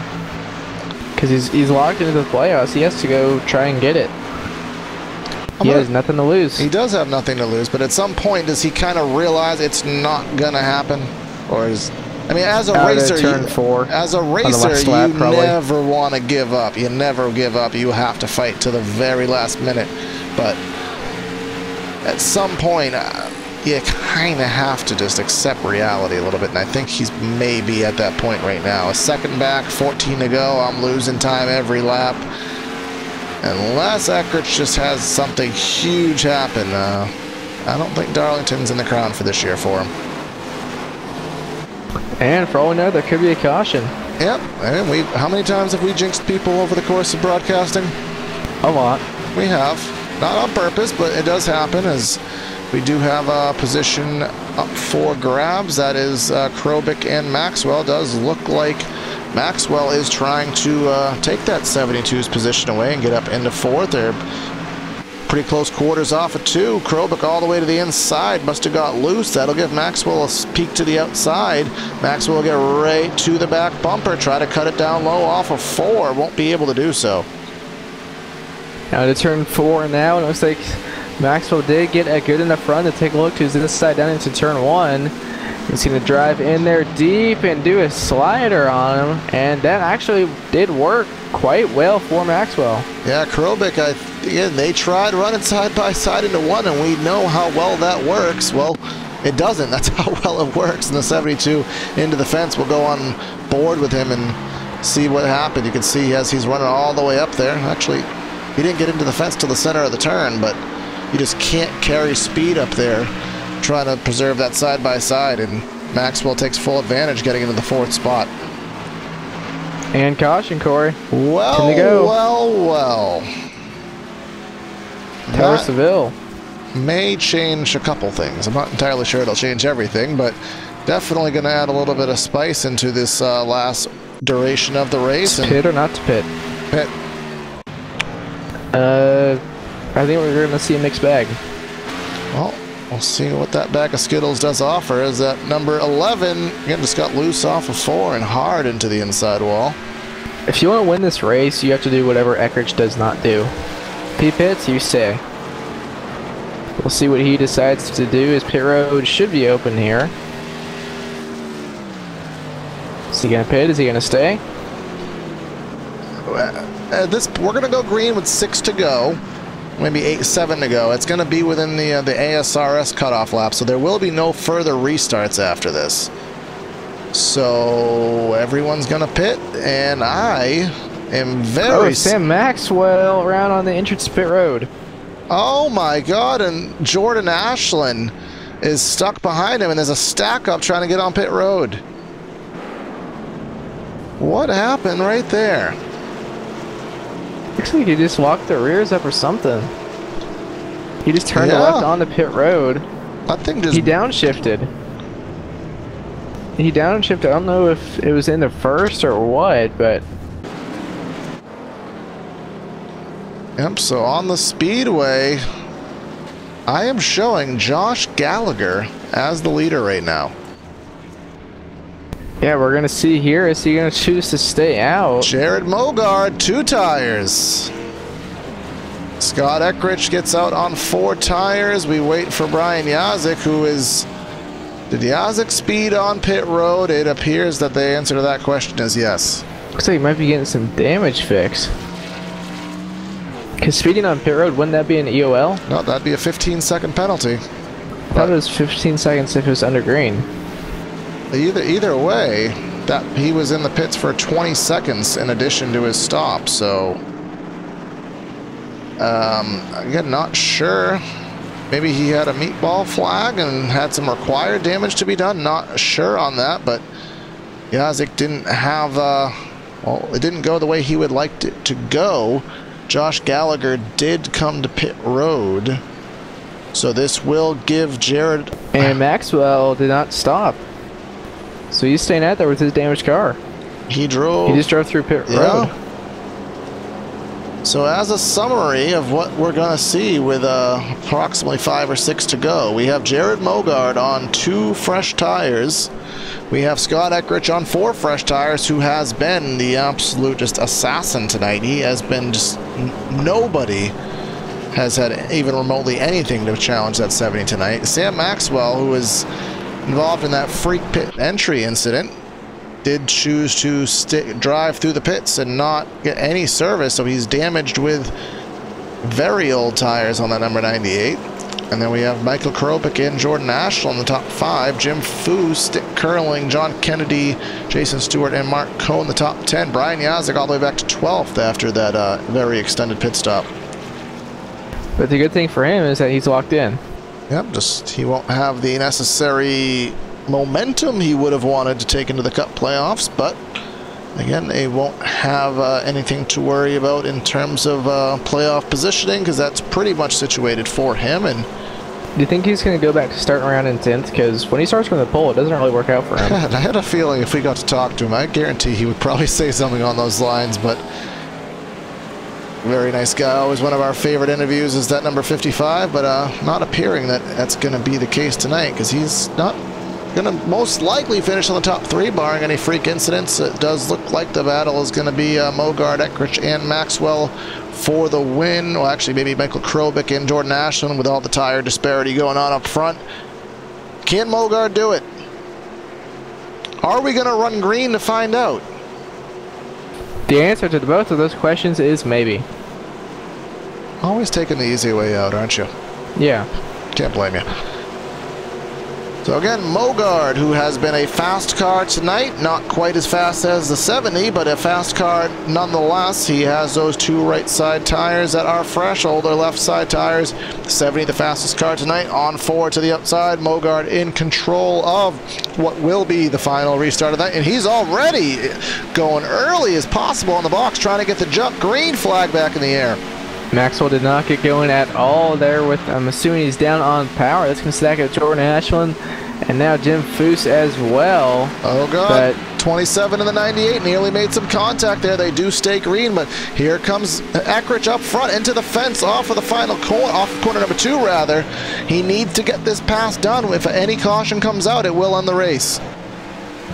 Because he's locked into the playoffs. He has to go try and get it. He has nothing to lose. He does have nothing to lose, but at some point, does he kind of realize it's not gonna happen? Or is, I mean, as a racer, you never want to give up. You never give up. You have to fight to the very last minute. But at some point, you kind of have to just accept reality a little bit, and I think he's maybe at that point right now. A second back, 14 to go. I'm losing time every lap. Unless Eckrich just has something huge happen, I don't think Darlington's in the crown for this year for him. And for all we know, there could be a caution. Yep, and how many times have we jinxed people over the course of broadcasting? A lot. We have. Not on purpose, but it does happen, as we do have a position up for grabs. That is Krobik and Maxwell. Does look like Maxwell is trying to take that 72's position away and get up into 4th. They're pretty close quarters off of 2. Krobik all the way to the inside. Must have got loose. That'll give Maxwell a peek to the outside. Maxwell will get right to the back bumper. Try to cut it down low off of 4. Won't be able to do so. Now to turn 4 now. It looks like Maxwell did get a good enough run to take a look to his inside down into turn 1. He's going to drive in there deep and do a slider on him, and that actually did work quite well for Maxwell. Yeah, Krobik, again, they tried running side by side into 1, and we know how well that works. Well, it doesn't. That's how well it works. And the 72 into the fence. We'll go on board with him and see what happened. You can see as he's running all the way up there. Actually, he didn't get into the fence to the center of the turn, but you just can't carry speed up there trying to preserve that side by side, and Maxwell takes full advantage getting into the 4th spot. And caution, Corey. Well, well. Tower Seville may change a couple things. I'm not entirely sure it'll change everything, but definitely going to add a little bit of spice into this last duration of the race. Pit or not to pit? Pit. I think we're going to see a mixed bag. Well, we'll see what that bag of Skittles does offer. Is that number 11, again, just got loose off of 4 and hard into the inside wall. If you want to win this race, you have to do whatever Eckrich does not do. If he pits, you stay. We'll see what he decides to do. His pit road should be open here. Is he going to pit? Is he going to stay? We're going to go green with 6 to go. Maybe 7 to go. It's going to be within the ASRS cutoff lap, so there will be no further restarts after this. So everyone's going to pit, and I am very... Oh, Sam Maxwell around on the entrance pit road. Oh my God, and Jordan Ashland is stuck behind him, and there's a stack up trying to get on pit road. What happened right there? Looks like he just locked the rears up or something. He just turned left on the pit road. I think just... He downshifted. I don't know if it was in the first or what, but... Yep, so on the speedway, I am showing Josh Gallagher as the leader right now. Yeah, we're going to see here. Is he going to choose to stay out? Jared Mogard, 2 tires. Scott Eckrich gets out on 4 tires. We wait for Brian Yazik, who is Did Yazik speed on pit road? It appears that the answer to that question is yes. Looks like he might be getting some damage fix. Because speeding on pit road, wouldn't that be an EOL? No, that'd be a 15-second penalty. I thought it was 15 seconds if it was under green. Either way, that he was in the pits for 20 seconds in addition to his stop, so again, not sure. Maybe he had a meatball flag and had some required damage to be done. Not sure on that, but Yazik didn't have well, it didn't go the way he would like it to go. Josh Gallagher did come to pit road, so this will give Jared. And Maxwell did not stop. So he's staying out there with his damaged car. He drove. He just drove through pit road. So as a summary of what we're going to see with approximately 5 or 6 to go, we have Jared Mogard on 2 fresh tires. We have Scott Eckrich on 4 fresh tires, who has been the absolute just assassin tonight. He has been just, nobody has had even remotely anything to challenge that 70 tonight. Sam Maxwell, who was involved in that freak pit entry incident, did choose to drive through the pits and not get any service, so he's damaged with very old tires on that number 98. And then we have Michael Kropik and Jordan Ashel in the top 5. Jim Fu, Stick Curling, John Kennedy, Jason Stewart, and Mark Cohn in the top 10. Brian Yazik all the way back to 12th after that very extended pit stop. But the good thing for him is that he's locked in. Yep, just he won't have the necessary momentum he would have wanted to take into the Cup playoffs, but again, they won't have anything to worry about in terms of playoff positioning, because that's pretty much situated for him. And do you think he's going to go back to starting around in 10th? Because when he starts from the pole, it doesn't really work out for him. I had a feeling if we got to talk to him, I guarantee he would probably say something on those lines, but very nice guy. Always one of our favorite interviews is that number 55, but not appearing that that's going to be the case tonight, because he's not going to most likely finish on the top 3 barring any freak incidents. It does look like the battle is going to be Mogard, Eckrich, and Maxwell for the win. Well, actually, maybe Michael Kropik and Jordan Ashland with all the tire disparity going on up front. Can Mogard do it? Are we going to run green to find out? The answer to both of those questions is maybe. Always taking the easy way out, aren't you? Yeah. Can't blame you. So again, Mogard, who has been a fast car tonight, not quite as fast as the 70, but a fast car nonetheless. He has those 2 right side tires that are fresh, older left side tires. 70, the fastest car tonight, on 4 to the outside. Mogard in control of what will be the final restart of that, and he's already going early as possible on the box, trying to get the jump green flag back in the air. Maxwell did not get going at all there with, I'm assuming he's down on power. That's going to stack at Jordan Ashland. And now Jim Foose as well. Oh, God. 27 in the 98. Nearly made some contact there. They do stay green, but here comes Eckrich up front into the fence off of the final corner, off corner number 2, rather. He needs to get this pass done. If any caution comes out, it will end the race.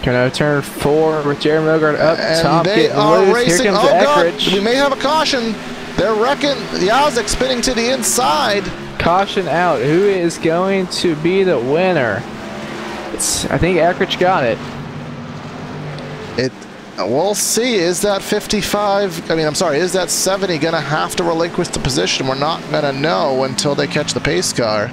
Going to turn 4 with Jerry Mogard up and top. They are loose. racing. Here comes Eckrich. God. We may have a caution. They're wrecking. Yazik spinning to the inside. Caution out. Who is going to be the winner? I think Eckrich got it. We'll see. Is that 55? I mean, I'm sorry. Is that 70 going to have to relinquish the position? We're not going to know until they catch the pace car.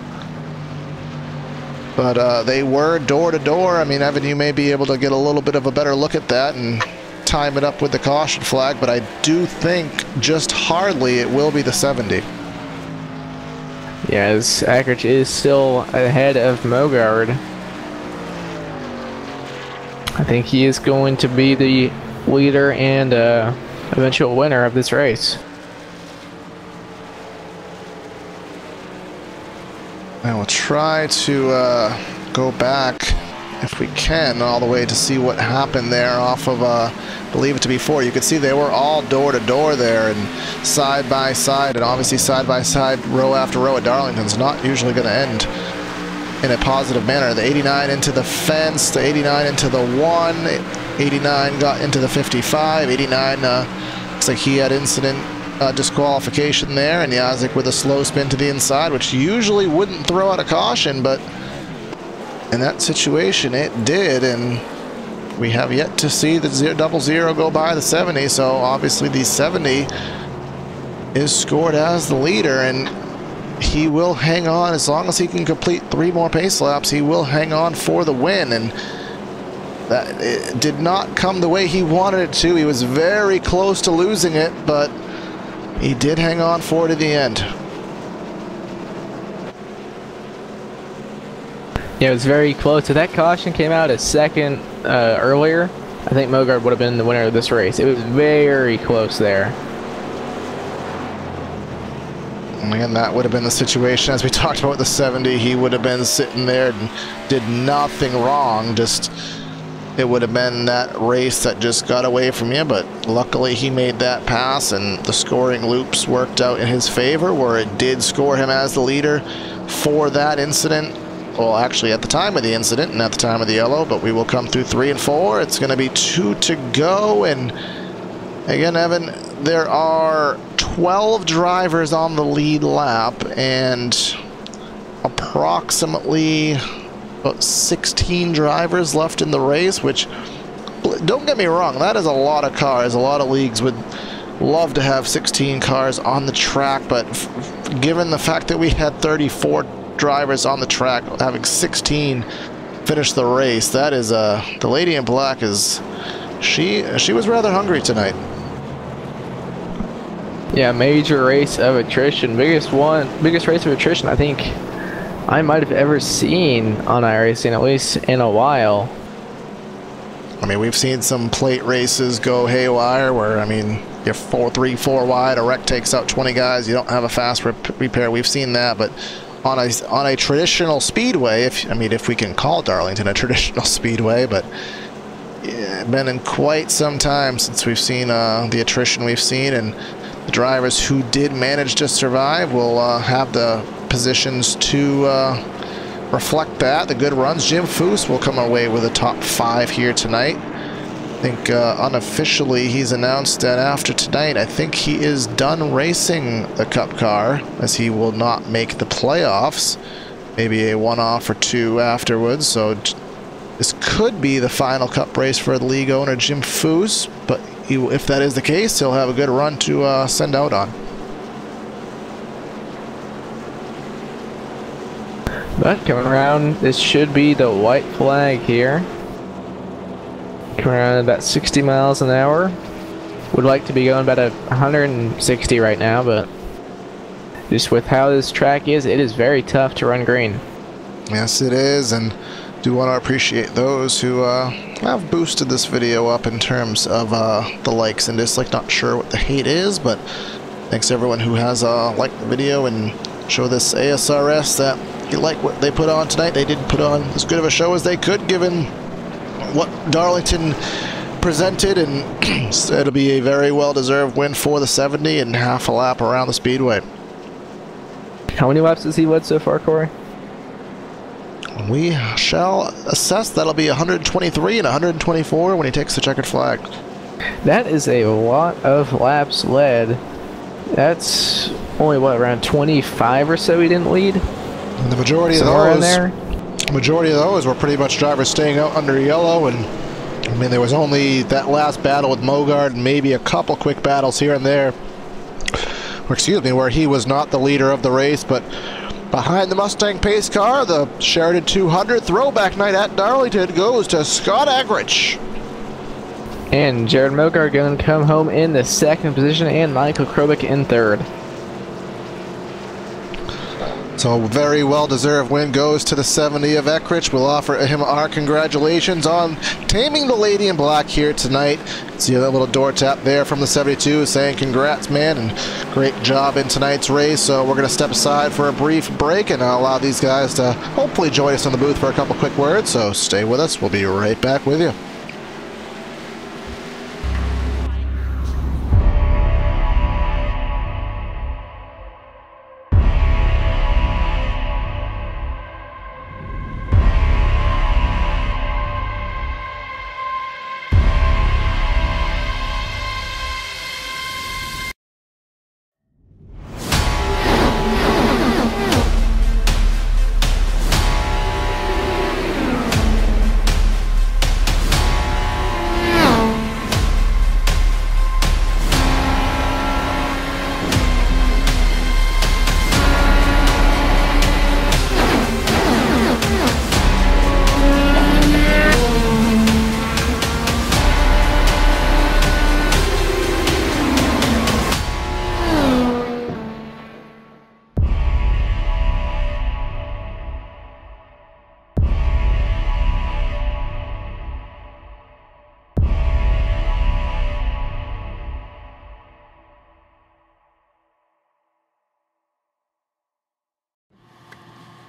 But they were door to door. I mean, Evan, you may be able to get a little bit of a better look at that and time it up with the caution flag. But I do think just hardly it will be the 70. Yes, Eckrich is still ahead of Mogard. I think he is going to be the leader and eventual winner of this race. And we'll try to go back, if we can, all the way to see what happened there off of, believe it to be 4. You could see they were all door to door there and side by side, and obviously side by side, row after row at Darlington's not usually going to end in a positive manner. The 89 into the fence, the 89 into the 1, 89 got into the 55, 89 looks like he had incident disqualification there, and Yazik with a slow spin to the inside, which usually wouldn't throw out a caution, but in that situation, it did, and we have yet to see the 00 go by the 70, so obviously the 70 is scored as the leader, and he will hang on as long as he can complete 3 more pace laps. He will hang on for the win, and that it did not come the way he wanted it to. He was very close to losing it, but he did hang on for it at the end. Yeah, it was very close. If that caution came out a second earlier, I think Mogard would have been the winner of this race. It was very close there. And again, that would have been the situation as we talked about the 70. He would have been sitting there and did nothing wrong. Just, it would have been that race that just got away from you, but luckily he made that pass and the scoring loops worked out in his favor, where it did score him as the leader for that incident. Well, actually at the time of the incident and at the time of the yellow, but we will come through 3 and 4. It's going to be 2 to go, and again, Evan, there are 12 drivers on the lead lap and approximately about 16 drivers left in the race, which, don't get me wrong, that is a lot of cars. A lot of leagues would love to have 16 cars on the track, but given the fact that we had 34 drivers on the track, having 16 finish the race, that is the lady in black is she was rather hungry tonight. Yeah, major race of attrition, biggest race of attrition I think I might have ever seen on iRacing, at least in a while. I mean, we've seen some plate races go haywire where, I mean, you're 3-4 wide, a wreck takes out 20 guys, you don't have a fast repair. We've seen that, but on a traditional speedway, if we can call Darlington a traditional speedway, but yeah, been in quite some time since we've seen the attrition we've seen, and the drivers who did manage to survive will have the positions to reflect that. The good runs, Jim Foose will come away with a top 5 here tonight. I think unofficially he's announced that after tonight, I think he is done racing the Cup car, as he will not make the playoffs. Maybe a one-off or 2 afterwards, so this could be the final Cup race for the league owner Jim Foose, but if that is the case, he'll have a good run to send out on. But coming around, this should be the white flag here. Coming around about 60 miles an hour. Would like to be going about 160 right now, but just with how this track is, it is very tough to run green. Yes, it is, and do want to appreciate those who have boosted this video up in terms of the likes and dislikes. Not sure what the hate is, but thanks to everyone who has liked the video and show this ASRS that you like what they put on tonight. They did put on as good of a show as they could, given what Darlington presented, and it'll be a very well-deserved win for the 70 and half a lap around the speedway. How many laps has he led so far, Corey? We shall assess. That'll be 123 and 124 when he takes the checkered flag. That is a lot of laps led. That's only, what, around 25 or so he didn't lead? And the majority somewhere of those, in there. Majority of those were pretty much drivers staying out under yellow, and I mean, there was only that last battle with Mogard and maybe a couple quick battles here and there, or excuse me, where he was not the leader of the race. But behind the Mustang pace car, the Sheraton 200 Throwback Night at Darlington goes to Scott Agrich. And Jared Mogard going to come home in the 2nd position, and Michael Krobik in 3rd. So very well-deserved win goes to the 70 of Eckrich. We'll offer him our congratulations on taming the lady in black here tonight. See that little door tap there from the 72 saying congrats, man, and great job in tonight's race. So we're going to step aside for a brief break, and I'll allow these guys to hopefully join us in the booth for a couple quick words. So stay with us. We'll be right back with you.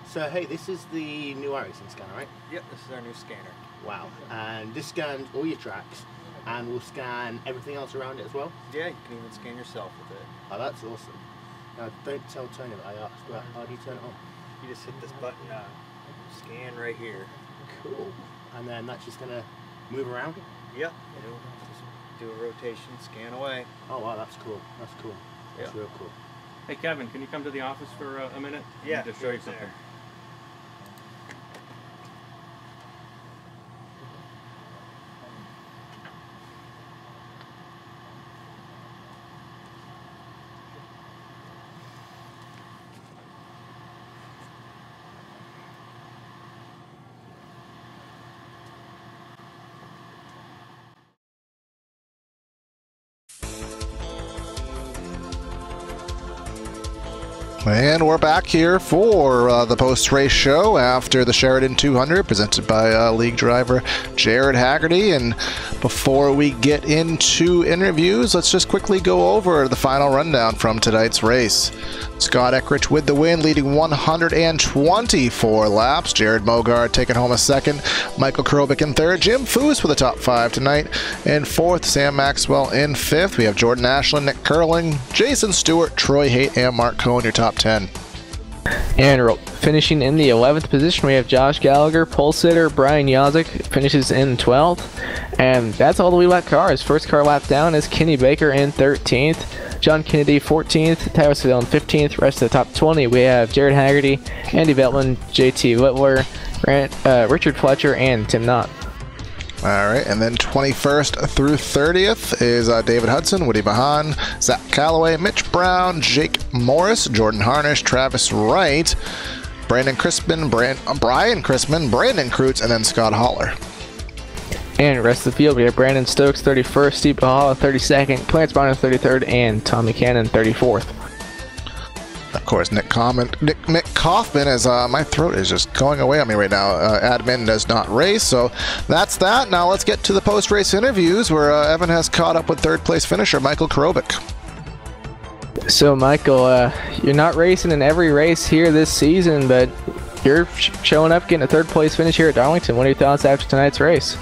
So hey, this is the new iRacing scanner, right? Yep, this is our new scanner. Wow. And this scans all your tracks and will scan everything else around it as well? Yeah, you can even scan yourself with it. Oh, that's awesome. Now, don't tell Tony that I asked, but how do you turn it on? You just hit this button, scan right here. Cool. And then that's just going to move around? Yep. It'll just do a rotation, scan away. Oh, wow, that's cool. That's cool. That's real cool. Hey Kevin, can you come to the office for a minute? Yeah, I need to show you something. there. And we're back here for the post-race show after the Sheraton 200 presented by league driver Jared Haggerty. And before we get into interviews, let's just quickly go over the final rundown from tonight's race. Scott Eckrich with the win, leading 124 laps. Jared Mogard taking home a second. Michael Krobik in third. Jim Foos with the top 5 tonight. In fourth, Sam Maxwell in fifth. We have Jordan Ashland, Nick Curling, Jason Stewart, Troy Haight, and Mark Cohen, your top 10. And finishing in the 11th position, we have Josh Gallagher, pole sitter. Brian Yazik finishes in 12th. And that's all the lead lap cars. First car lap down is Kenny Baker in 13th. John Kennedy 14th, Tyler Seville in 15th. Rest of the top 20, we have Jared Haggerty, Andy Veltman, JT Littler, Richard Fletcher, and Tim Knott. All right, and then 21st through 30th is David Hudson, Woody Bahan, Zach Calloway, Mitch Brown, Jake Morris, Jordan Harnish, Travis Wright, Brandon Crispin, Brian Crispin, Brandon Kreutz, and then Scott Holler. And the rest of the field, we have Brandon Stokes 31st, Steve Bahal 32nd, Clarence Bonner 33rd, and Tommy Cannon 34th. Of course, Nick Kaufman, as my throat is just going away on me right now. Admin does not race, so that's that. Now let's get to the post-race interviews where Evan has caught up with third-place finisher Michael Krobik. So, Michael, you're not racing in every race here this season, but you're showing up, getting a third-place finish here at Darlington. What are your thoughts after tonight's race?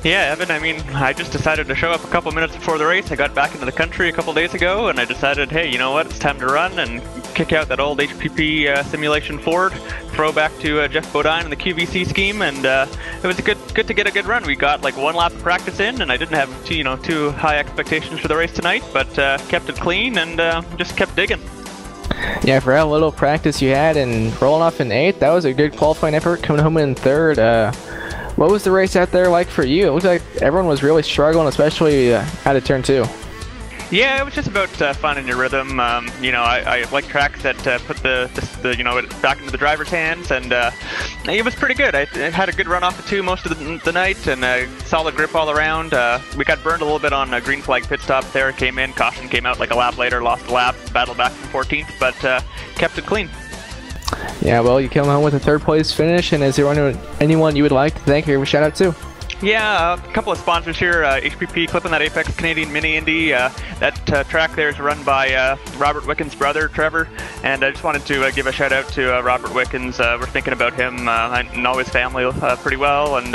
Yeah, Evan, I mean, I just decided to show up a couple minutes before the race. I got back into the country a couple days ago, and I decided, hey, you know what, it's time to run and kick out that old HPP simulation Ford, throw back to Jeff Bodine and the QVC scheme, and it was good to get a good run. We got like one lap of practice in, and I didn't have too high expectations for the race tonight, but kept it clean and just kept digging. Yeah, for how little practice you had and rolling off in 8th, that was a good qualifying effort, coming home in 3rd. What was the race out there like for you? It looked like everyone was really struggling, especially out of turn 2. Yeah, it was just about finding your rhythm. I like tracks that put the back into the driver's hands, and it was pretty good. I had a good run off of 2 most of the night, and solid grip all around. We got burned a little bit on a green flag pit stop there. Came in, caution came out like a lap later, lost a lap, battled back from 14th, but kept it clean. Yeah, well, you come home with a 3rd place finish, and is there anyone you would like to thank or give a shout out to? Yeah, a couple of sponsors here. HPP Clipping That Apex Canadian Mini Indy. That track there is run by Robert Wickens' brother, Trevor. And I just wanted to give a shout out to Robert Wickens. We're thinking about him and all his family pretty well. And,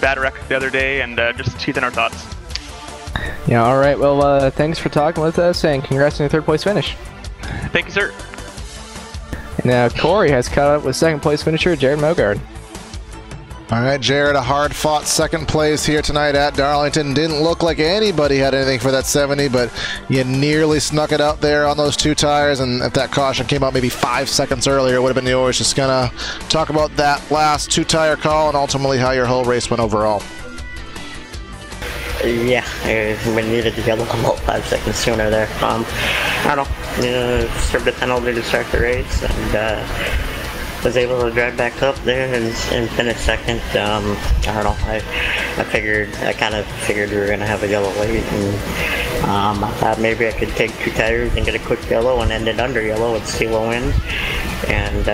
bad wreck the other day, and just he's in our thoughts. Yeah, all right. Well, thanks for talking with us, and congrats on your 3rd place finish. Thank you, sir. Now, Corey has caught up with 2nd place finisher Jared Mogard. All right, Jared, a hard-fought 2nd place here tonight at Darlington. Didn't look like anybody had anything for that 70, but you nearly snuck it out there on those 2 tires, and if that caution came out maybe 5 seconds earlier, it would have been yours. Just gonna talk about that last 2-tire call and ultimately how your whole race went overall. Yeah, we needed to get about 5 seconds sooner there. I don't know, served a penalty to start the race, and was able to drive back up there and finish 2nd. I don't know, I kind of figured we were going to have a yellow late, and I thought maybe I could take 2 tires and get a quick yellow and end it under yellow and steal a win, and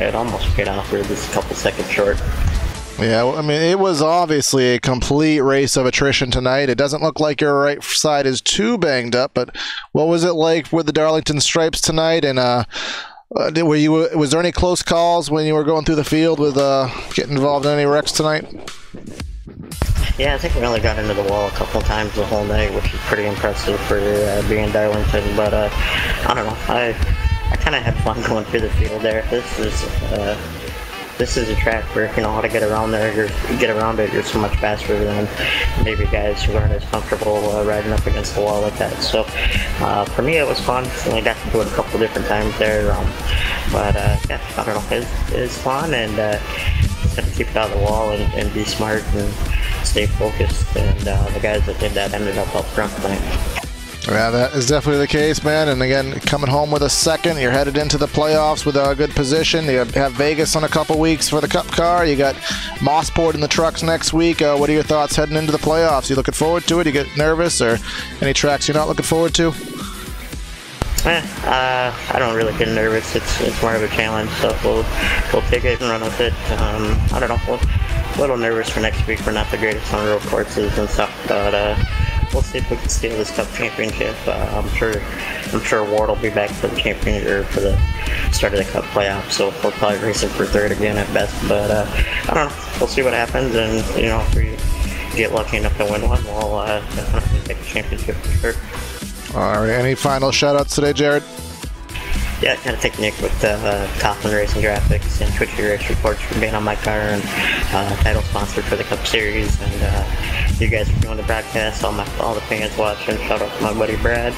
it almost paid off. We were just a couple seconds short. Yeah, I mean, it was obviously a complete race of attrition tonight. It doesn't look like your right side is too banged up, but what was it like with the Darlington Stripes tonight? And Was there any close calls when you were going through the field with getting involved in any wrecks tonight? Yeah, I think we only got into the wall a couple times the whole night, which is pretty impressive for being Darlington. But I don't know, I kind of had fun going through the field there. This is a track where if you know how to get around there, you're so much faster than maybe guys who aren't as comfortable riding up against the wall like that. So for me, it was fun. Only got to do it a couple different times there, but yeah, I don't know, it's fun, and just got to keep it out of the wall and be smart and stay focused. And the guys that did that ended up front tonight. Yeah, that is definitely the case, man. And again, coming home with a second, you're headed into the playoffs with a good position. You have Vegas in a couple weeks for the Cup car. You got Mossport in the trucks next week. What are your thoughts heading into the playoffs? You looking forward to it? You get nervous, or any tracks you're not looking forward to? I don't really get nervous. It's more of a challenge, so we'll take it and run with it. I don't know. A little nervous for next week. We're not the greatest on road courses and stuff, but we'll see if we can steal this Cup championship. I'm sure Ward will be back for the championship or for the start of the Cup playoff, so we'll probably race him for third again at best. But I don't know. We'll see what happens, and you know, if we get lucky enough to win one, we'll definitely take the championship for sure. All right. Any final shout-outs today, Jared? Yeah, kind of take Nick with Coughlin Racing Graphics and Twitchy Race Reports for being on my car, and title sponsor for the Cup Series, and you guys for doing the broadcast, all the fans watching. Shout out to my buddy Brad,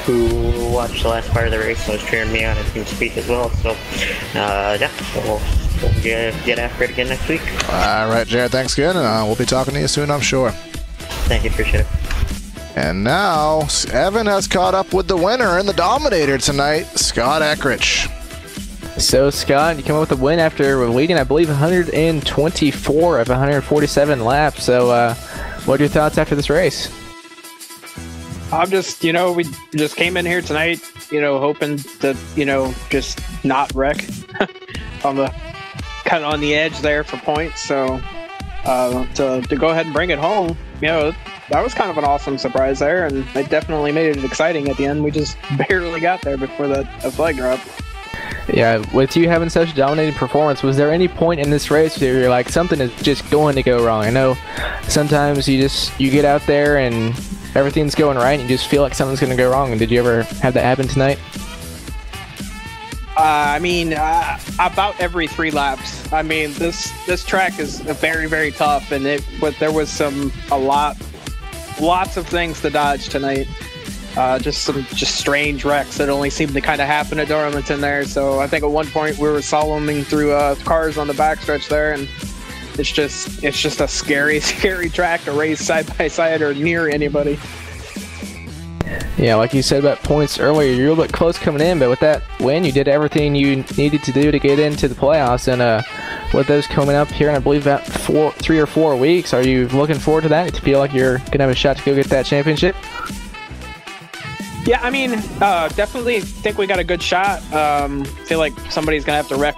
who watched the last part of the race and was cheering me on and team speak as well. So yeah, we'll get after it again next week. All right, Jared, thanks again, and we'll be talking to you soon, I'm sure. Thank you, appreciate it. And now, Evan has caught up with the winner and the dominator tonight, Scott Eckrich. So, Scott, you come up with a win after leading, I believe, 124 of 147 laps. So, what are your thoughts after this race? I'm just, we just came in here tonight, hoping to, just not wreck. On the kind of on the edge there for points. So, to go ahead and bring it home, that was kind of an awesome surprise there, and it definitely made it exciting at the end. We just barely got there before the flag drop. Yeah, with you having such a dominating performance, was there any point in this race where you're like, something is just going to go wrong? I know sometimes you get out there and everything's going right and you just feel like something's going to go wrong. And did you ever have that happen tonight? About every 3 laps. I mean, this track is very, very tough, but there was lots of things to dodge tonight. Just strange wrecks that only seemed to kind of happen at Darlington there. So I think at one point we were slaloming through cars on the backstretch there, and it's just a scary, scary track to race side by side or near anybody. Yeah, like you said about points earlier, you're a little bit close coming in, but with that win, you did everything you needed to do to get into the playoffs. And with those coming up here in, I believe, about 3 or 4 weeks, are you looking forward to that? Do you feel like you're going to have a shot to go get that championship? Yeah, definitely think we got a good shot. Feel like somebody's going to have to wreck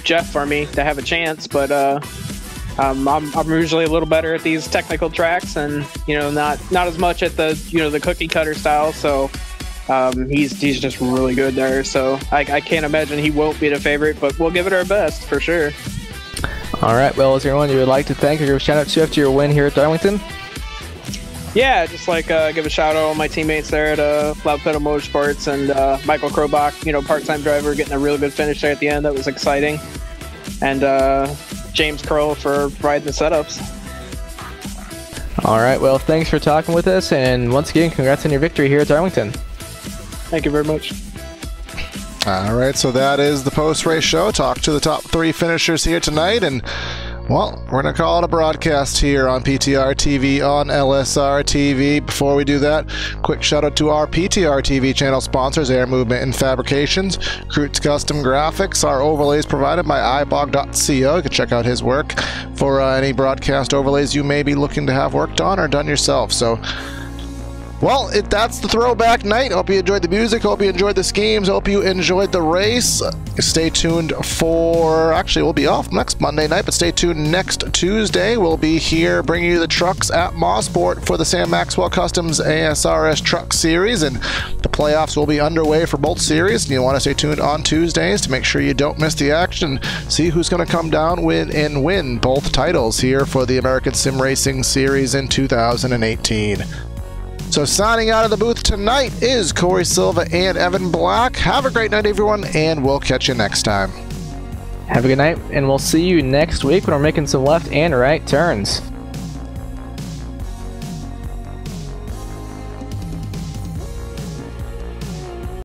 Jeff for me to have a chance, but I'm usually a little better at these technical tracks, and not as much at the the cookie cutter style. So he's just really good there. So I can't imagine he won't be the favorite, but we'll give it our best for sure. All right. Well, is there anyone you would like to thank or give a shout out to after your win here at Darlington? Yeah, just give a shout out to all my teammates there at Loud Pedal Motorsports, and Michael Krobach, part-time driver, getting a real good finish there at the end. That was exciting. And James Curl for riding the setups. All right, well, thanks for talking with us, and once again, congrats on your victory here at Darlington. Thank you very much. All right, so that is the post-race show. Talk to the top 3 finishers here tonight, and well, we're going to call it a broadcast here on PTR TV on LSRTV. Before we do that, quick shout out to our PTR TV channel sponsors, Air Movement and Fabrications, Kreutz Custom Graphics. Our overlays provided by ibog.co. You can check out his work for any broadcast overlays you may be looking to have worked on or done yourself. So Well, that's the Throwback Night. Hope you enjoyed the music. Hope you enjoyed the schemes. Hope you enjoyed the race. Stay tuned for... Actually, we'll be off next Monday night, but stay tuned next Tuesday. We'll be here bringing you the trucks at Mosport for the Sam Maxwell Customs ASRS Truck Series, and the playoffs will be underway for both series. And you want to stay tuned on Tuesdays to make sure you don't miss the action. See who's going to come down with and win both titles here for the American Sim Racing Series in 2018. So signing out of the booth tonight is Corey Silva and Evan Black. Have a great night, everyone, and we'll catch you next time. Have a good night, and we'll see you next week when we're making some left and right turns.